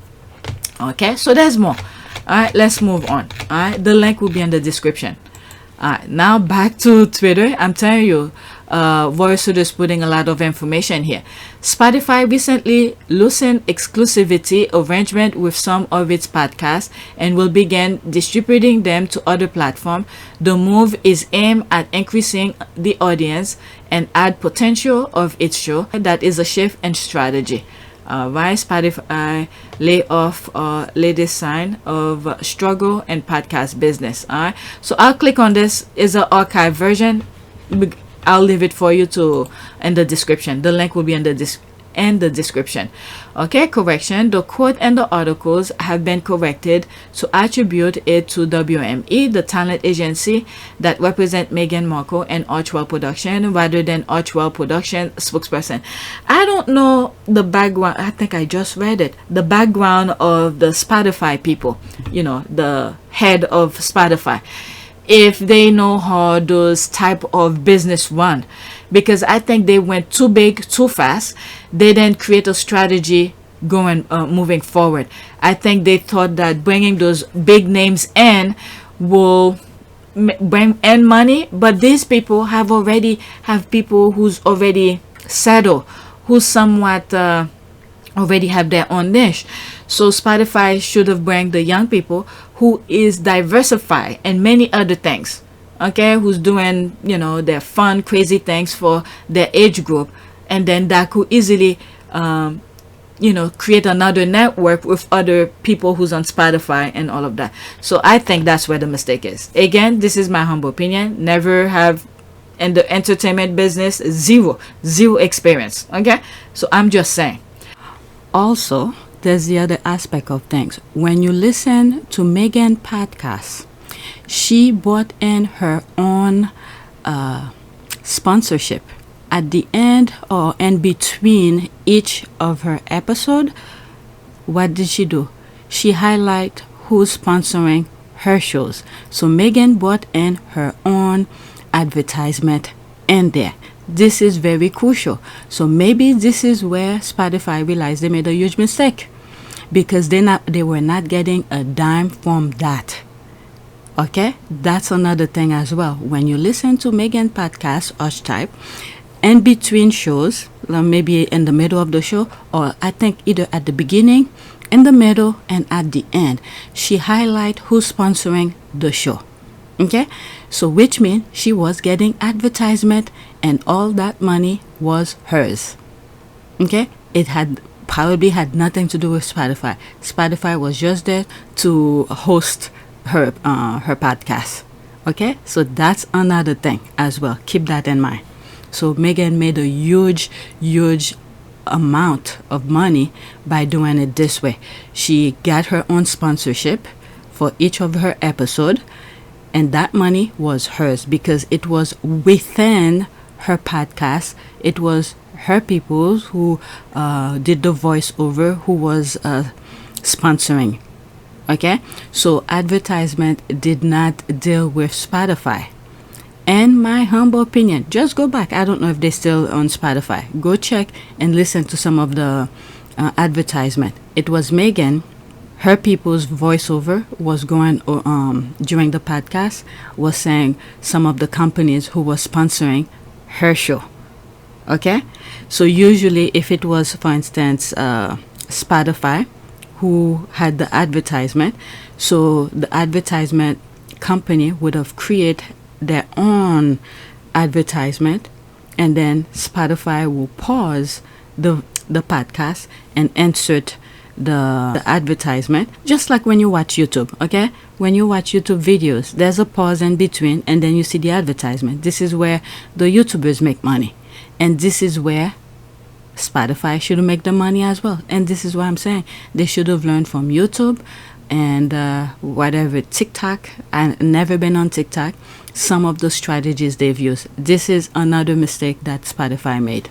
[SPEAKER 3] Okay, so there's more. All right, let's move on. All right, the link will be in the description. Alright, now back to Twitter. I'm telling you, Voiceover is putting a lot of information here. Spotify recently loosened exclusivity arrangement with some of its podcasts and will begin distributing them to other platforms. The move is aimed at increasing the audience and ad potential of its show. That is a shift in strategy. Why Spotify lay off latest sign of struggle in podcast business. Alright, so I'll click on this. Is an archive version. I'll leave it for you to in the description. The link will be in the description. Okay, correction. The quote and the articles have been corrected to attribute it to WME, the talent agency that represent Meghan Markle and Archewell Production, rather than Archewell Production spokesperson. I don't know the background. I think I just read it. The background of the Spotify people, you know, the head of Spotify, if they know how those type of business run, because I think they went too big too fast. They didn't create a strategy going moving forward. I think they thought that bringing those big names in will bring in money, but these people have people who's already settled, who somewhat already have their own niche. So Spotify should have bring the young people who is diversified and many other things, okay, who's doing, you know, their fun crazy things for their age group, and then that could easily you know, create another network with other people who's on Spotify and all of that. So I think that's where the mistake is. Again, this is my humble opinion. Never have in the entertainment business, zero experience, okay? So I'm just saying. Also, there's the other aspect of things. When you listen to Megan podcast, she brought in her own sponsorship at the end or in between each of her episode. What did she do? She highlight who's sponsoring her shows. So Megan brought in her own advertisement in there. This is very crucial. So maybe this is where Spotify realized they made a huge mistake, because they were not getting a dime from that. Okay, that's another thing as well. When you listen to Megan podcast Archetype, in between shows, maybe in the middle of the show, or I think either at the beginning, in the middle, and at the end, she highlight who's sponsoring the show. Okay, so which means she was getting advertisement and all that money was hers. Okay, it had probably had nothing to do with Spotify. Spotify was just there to host her podcast. Okay, so that's another thing as well. Keep that in mind. So Megan made a huge amount of money by doing it this way. She got her own sponsorship for each of her episode, and that money was hers because it was within her podcast. It was her people who did the voiceover who was sponsoring. Okay, so advertisement did not deal with Spotify. In my humble opinion, just go back. I don't know if they're still on Spotify. Go check and listen to some of the advertisement. It was Megan, her people's voiceover was going during the podcast, was saying some of the companies who was sponsoring her show. Okay, so usually if it was, for instance, Spotify who had the advertisement, so the advertisement company would have created their own advertisement, and then Spotify will pause the podcast and insert the advertisement, just like when you watch YouTube. Okay, when you watch YouTube videos, there's a pause in between and then you see the advertisement. This is where the YouTubers make money, and this is where Spotify should make the money as well. And this is what I'm saying, they should have learned from YouTube and whatever, TikTok. I've never been on TikTok. Some of the strategies they've used. This is another mistake that Spotify made.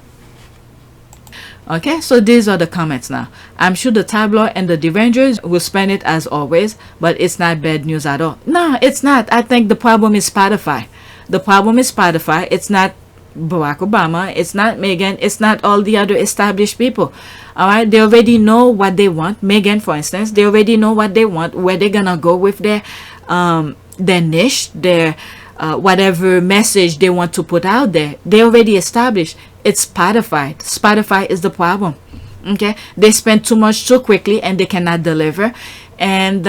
[SPEAKER 3] Okay, so these are the comments now. I'm sure the tabloid and the derangers will spend it as always, but it's not bad news at all. No, it's not. I think the problem is Spotify. The problem is Spotify. It's not Barack Obama. It's not Megan. It's not all the other established people. All right, they already know what they want. Megan, for instance, they already know what they want, where they're gonna go with their niche, their whatever message they want to put out there. They already established. It's Spotify. Spotify is the problem. Okay, they spend too much too quickly and they cannot deliver, and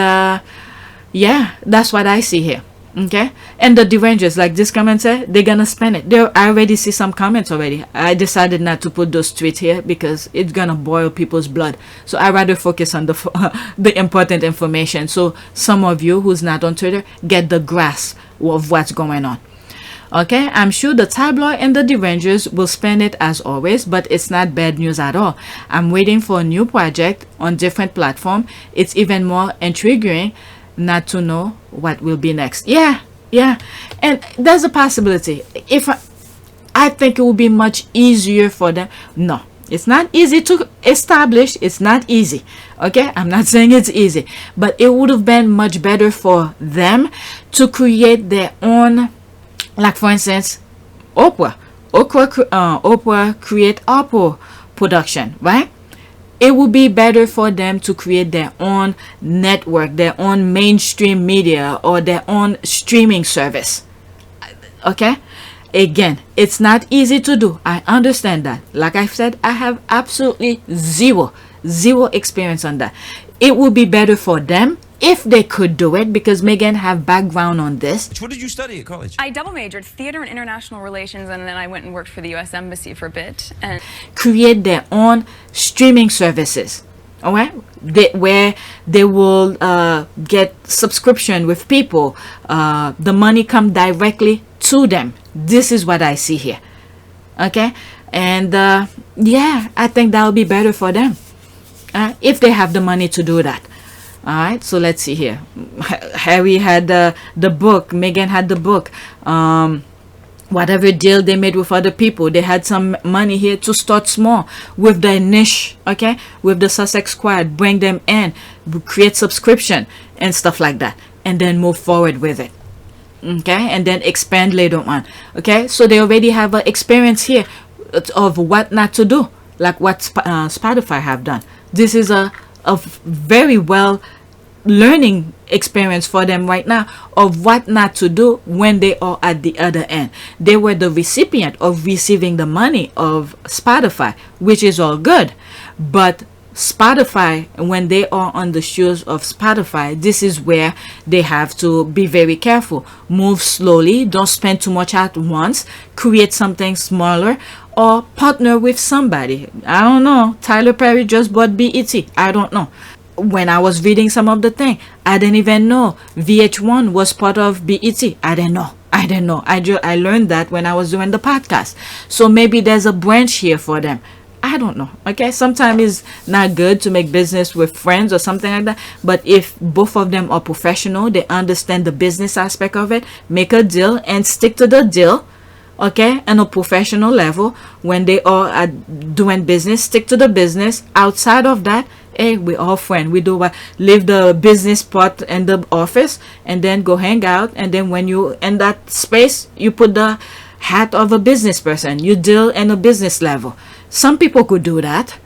[SPEAKER 3] yeah, that's what I see here. Okay, and the derangers, like this comment said, they're gonna spend it. I already see some comments already. I decided not to put those tweets here because it's gonna boil people's blood, so I rather focus on the important information, so some of you who's not on Twitter get the grasp of what's going on. Okay, I'm sure the tabloid and the derangers will spend it as always, but it's not bad news at all. I'm waiting for a new project on different platform. It's even more intriguing not to know what will be next. Yeah, and there's a possibility. If I think it will be much easier for them. No, it's not easy to establish. It's not easy. Okay, I'm not saying it's easy, but it would have been much better for them to create their own, like for instance Oprah create Oprah production, right? it would be better for them to create their own network, their own mainstream media, or their own streaming service. Okay? Again, it's not easy to do. I understand that. Like I said, I have absolutely zero experience on that. It would be better for them if they could do it, because Megan have background on this.
[SPEAKER 4] What did you study at college?
[SPEAKER 5] I double majored theater and international relations, and then I went and worked for the U.S. Embassy for a bit. And
[SPEAKER 3] Create their own streaming services, all right, where they will get subscription with people. The money come directly to them. This is what I see here. Okay, and yeah, I think that will be better for them if they have the money to do that. All right, so let's see here. Harry had the book. Megan had the book. Whatever deal they made with other people, they had some money here to start small with their niche. Okay, with the Sussex squad, bring them in, create subscription and stuff like that, and then move forward with it. Okay, and then expand later on. Okay, so they already have an experience here of what not to do, like what Spotify have done. This is a very well learning experience for them right now of what not to do when they are at the other end. They were the recipient of receiving the money of Spotify, which is all good, but Spotify, when they are on the shoes of Spotify, this is where they have to be very careful. Move slowly, don't spend too much at once, create something smaller, or partner with somebody. I don't know, Tyler Perry just bought BET. I don't know. When I was reading some of the thing, I didn't even know VH1 was part of BET. I didn't know. I learned that when I was doing the podcast. So maybe there's a branch here for them. I don't know. Okay, sometimes it's not good to make business with friends or something like that, but if both of them are professional, they understand the business aspect of it, make a deal and stick to the deal. Okay, on a professional level, when they are doing business, stick to the business. Outside of that, hey, we're all friends. We do what, leave the business part in the office and then go hang out, and then when you in that space, you put the hat of a business person. You deal in a business level. Some people could do that.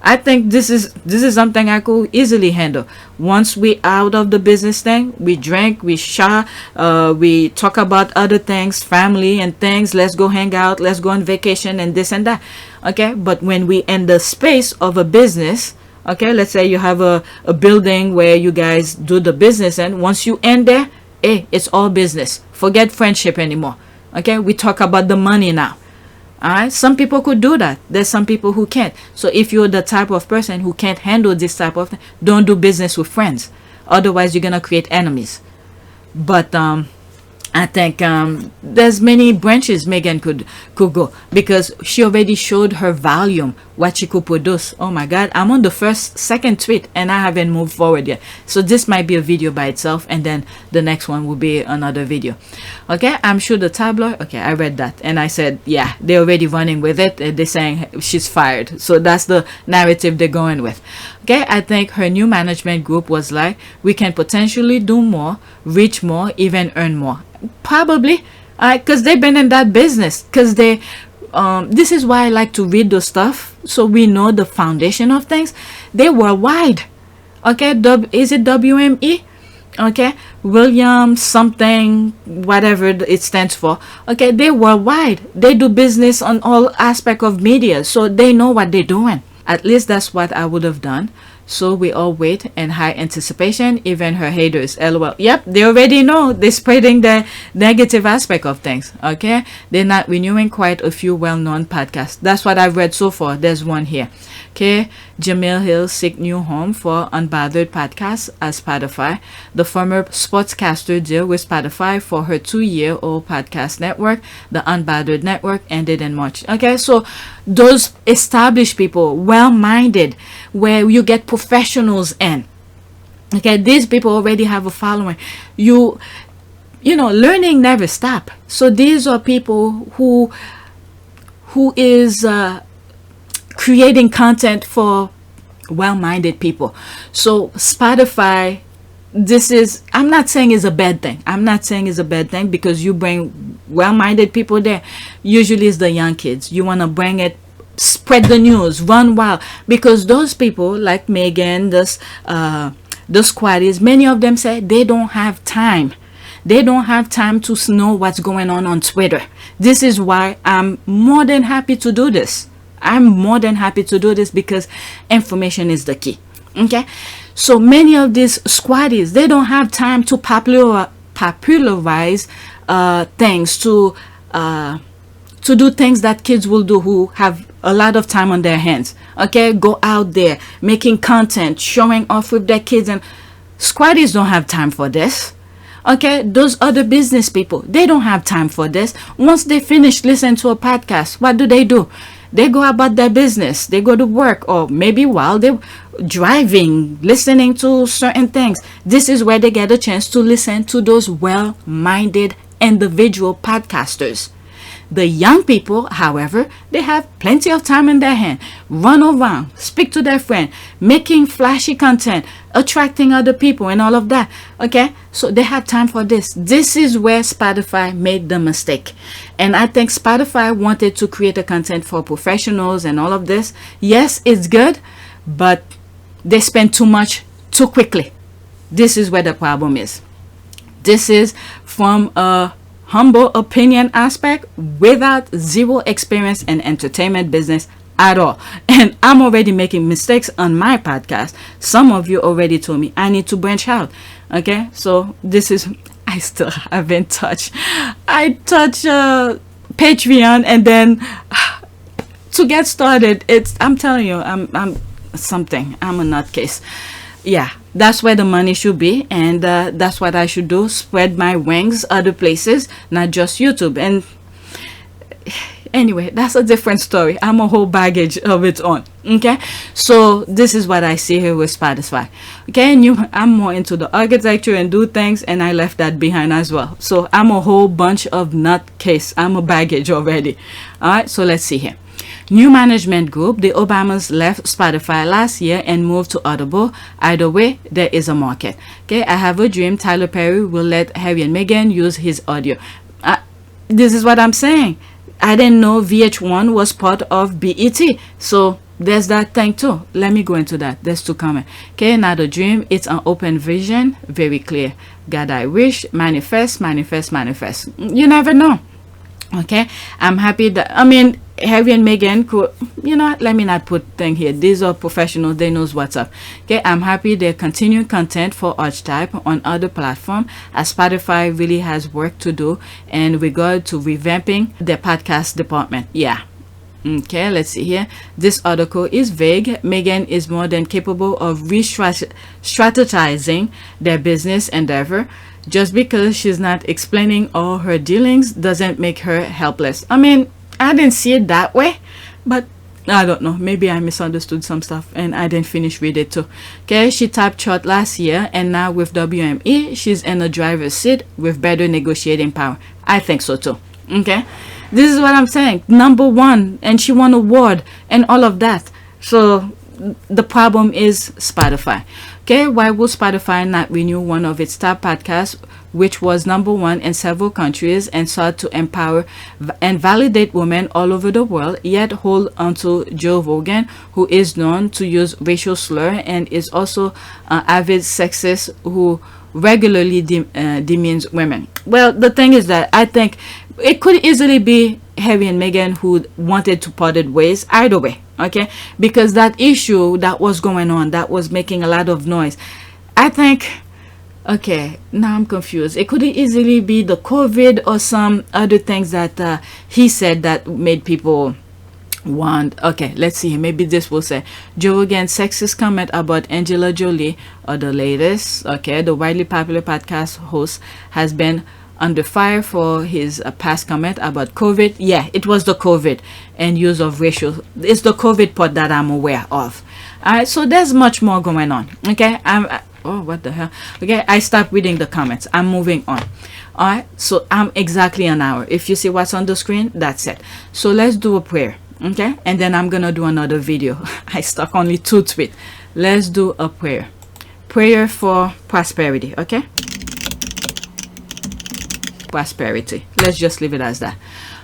[SPEAKER 3] I think this is something I could easily handle. Once we out of the business thing, we drink, we share, we talk about other things, family and things. Let's go hang out, let's go on vacation and this and that. Okay, but when we in the space of a business, okay, let's say you have a building where you guys do the business, and once you end there, hey, it's all business. Forget friendship anymore. Okay, we talk about the money now. Alright, some people could do that. There's some people who can't. So if you're the type of person who can't handle this type of thing, don't do business with friends. Otherwise, you're gonna create enemies. But I think there's many branches Megan could go, because she already showed her volume, what she could produce. Oh my God, I'm on the second tweet and I haven't moved forward yet. So this might be a video by itself, and then the next one will be another video. Okay, I'm sure the tabloid. Okay, I read that and I said, yeah, they're already running with it. They're saying she's fired. So that's the narrative they're going with. Okay, I think her new management group was like, we can potentially do more, reach more, even earn more. Probably, because they've been in that business. Because they, this is why I like to read the stuff, so we know the foundation of things. They worldwide. Okay, is it WME? Okay, William something, whatever it stands for. Okay, they worldwide. They do business on all aspects of media, so they know what they're doing. At least that's what I would have done. So we all wait in high anticipation, even her haters. LOL. Yep, they already know. They're spreading the negative aspect of things. Okay, they're not renewing quite a few well-known podcasts. That's what I've read so far. There's one here. Okay, Jamil Hill seek new home for Unbothered podcast as Spotify. The former sportscaster deal with Spotify for her 2-year-old podcast network, the Unbothered Network, ended in March. Okay, so those established people, well-minded, where you get professionals in. Okay, these people already have a following. You know, learning never stop. So these are people who is creating content for well-minded people. So Spotify, this is, I'm not saying it's a bad thing. I'm not saying it's a bad thing, because you bring well-minded people there. Usually it's the young kids. You want to bring it spread the news, run wild, because those people like Megan, the squaddies, many of them say they don't have time. They don't have time to know what's going on Twitter. This is why I'm more than happy to do this. I'm more than happy to do this because information is the key. Okay, so many of these squaddies, they don't have time to popularize things, to do things that kids will do who have a lot of time on their hands. Okay, go out there making content, showing off with their kids, and squaddies don't have time for this. Okay, those other business people, they don't have time for this. Once they finish listening to a podcast, what do? They go about their business. They go to work, or maybe while they're driving, listening to certain things. This is where they get a chance to listen to those well-minded individual podcasters. The young people, however, they have plenty of time in their hand. Run around, speak to their friend, making flashy content, attracting other people and all of that. Okay, so they have time for this. This is where Spotify made the mistake. And I think Spotify wanted to create a content for professionals and all of this. Yes, it's good, but they spend too much too quickly. This is where the problem is. This is from a humble opinion aspect, without zero experience in entertainment business at all. And I'm already making mistakes on my podcast. Some of you already told me I need to branch out. Okay, so this is, I still haven't touched. I touch Patreon, and then to get started, I'm telling you, I'm a nutcase. Yeah, that's where the money should be, and that's what I should do. Spread my wings other places, not just YouTube. And anyway, that's a different story. I'm a whole baggage of its own. Okay, so this is what I see here with Spotify. Okay, and I'm more into the architecture and do things, and I left that behind as well. So I'm a whole bunch of nutcase. I'm a baggage already. All right, so let's see here. New management group. The Obamas left Spotify last year and moved to Audible. Either way, there is a market. Okay, I have a dream. Tyler Perry will let Harry and Meghan use his audio. This is what I'm saying. I didn't know VH1 was part of BET. So there's that thing too. Let me go into that. There's two comments. Okay, not a dream. It's an open vision. Very clear. God, I wish. Manifest, manifest, manifest. You never know. Okay, I'm happy that, Harry and Meghan could, let me not put thing here. These are professionals. They knows what's up. Okay, I'm happy they're continuing content for Archetype on other platform, as Spotify really has work to do in regard to revamping their podcast department. Yeah. Okay, let's see here. This article is vague. Meghan is more than capable of strategizing their business endeavor. Just because she's not explaining all her dealings doesn't make her helpless. I didn't see it that way, but I don't know. Maybe I misunderstood some stuff and I didn't finish read it too. Okay, she topped chart last year, and now with WME, she's in a driver's seat with better negotiating power. I think so too. Okay, this is what I'm saying. Number one, and she won award and all of that. So the problem is Spotify. Okay, why would Spotify not renew one of its top podcasts, which was number one in several countries and sought to empower and validate women all over the world, yet hold onto Joe Rogan, who is known to use racial slur and is also an avid sexist who regularly demeans women? Well, the thing is that I think it could easily be Harry and Meghan who wanted to parted ways either way. Okay, because that issue that was going on, that was making a lot of noise, I think, okay, now I'm confused. It could easily be the COVID or some other things that he said that made people want. Okay, let's see. Maybe this will say Joe Rogan's sexist comment about Angela Jolie or the latest. Okay, the widely popular podcast host has been under fire for his past comment about COVID. Yeah, it was the COVID and use of racial. It's the COVID part that I'm aware of. All right, so there's much more going on. Okay, oh, what the hell? Okay, I stopped reading the comments. I'm moving on. All right, so I'm exactly an hour. If you see what's on the screen, that's it. So let's do a prayer. Okay, and then I'm gonna do another video. I stuck only 2 tweets. Let's do a prayer. Prayer for prosperity. Okay, prosperity. Let's just leave it as that.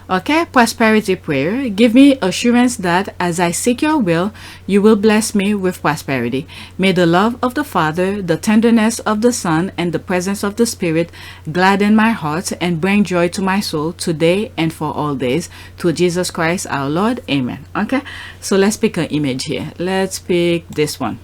[SPEAKER 3] Okay, prosperity prayer. Give me assurance that as I seek your will, you will bless me with prosperity. May the love of the Father, the tenderness of the Son, and the presence of the Spirit gladden my heart and bring joy to my soul today and for all days. Through Jesus Christ our Lord. Amen. Okay, so let's pick an image here. Let's pick this one.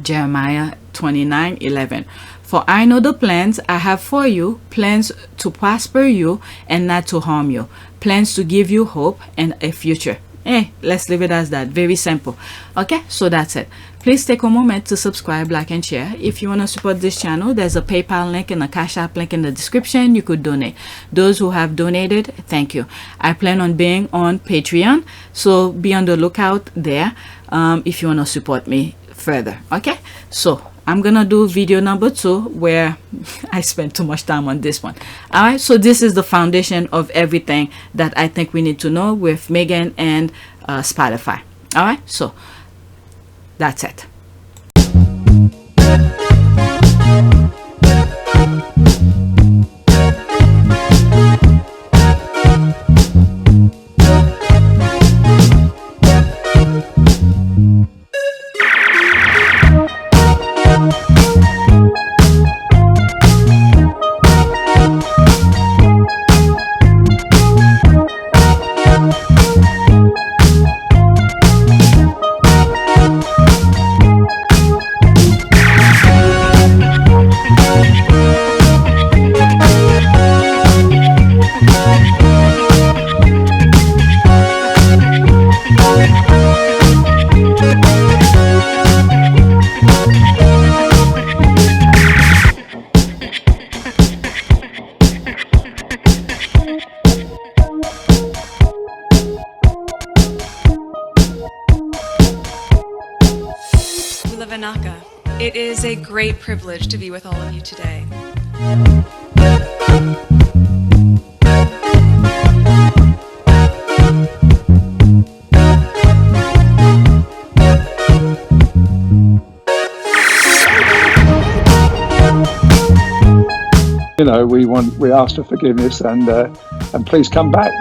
[SPEAKER 3] Jeremiah 29:11. For I know the plans I have for you, plans to prosper you and not to harm you, plans to give you hope and a future. Let's leave it as that. Very simple. Okay, so that's it. Please take a moment to subscribe, like, and share. If you want to support this channel, there's a PayPal link and a Cash App link in the description. You could donate. Those who have donated, thank you. I plan on being on Patreon, so be on the lookout there if you want to support me further. Okay, so I'm gonna do video number 2 where I spent too much time on this one. All right, so this is the foundation of everything that I think we need to know with Megan and Spotify. All right, so that's it.
[SPEAKER 5] It is a great privilege to be with all of you today.
[SPEAKER 4] You know, we ask for forgiveness and please come back.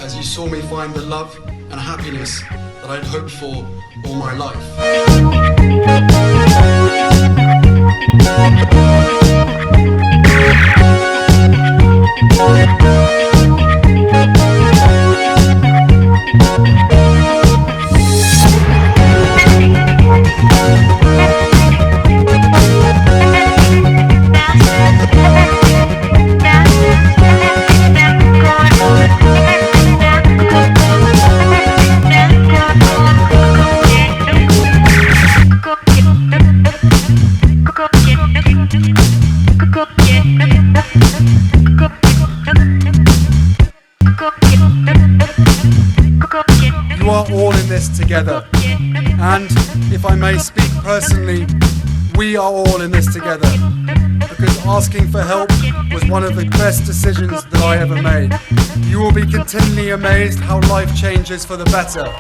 [SPEAKER 2] As you saw me find the love and happiness that I'd hoped for all my life. You are all in this together, and if I may speak personally, we are all in this together, because asking for help was one of the best decisions that I ever made. You will be continually amazed how life changes for the better.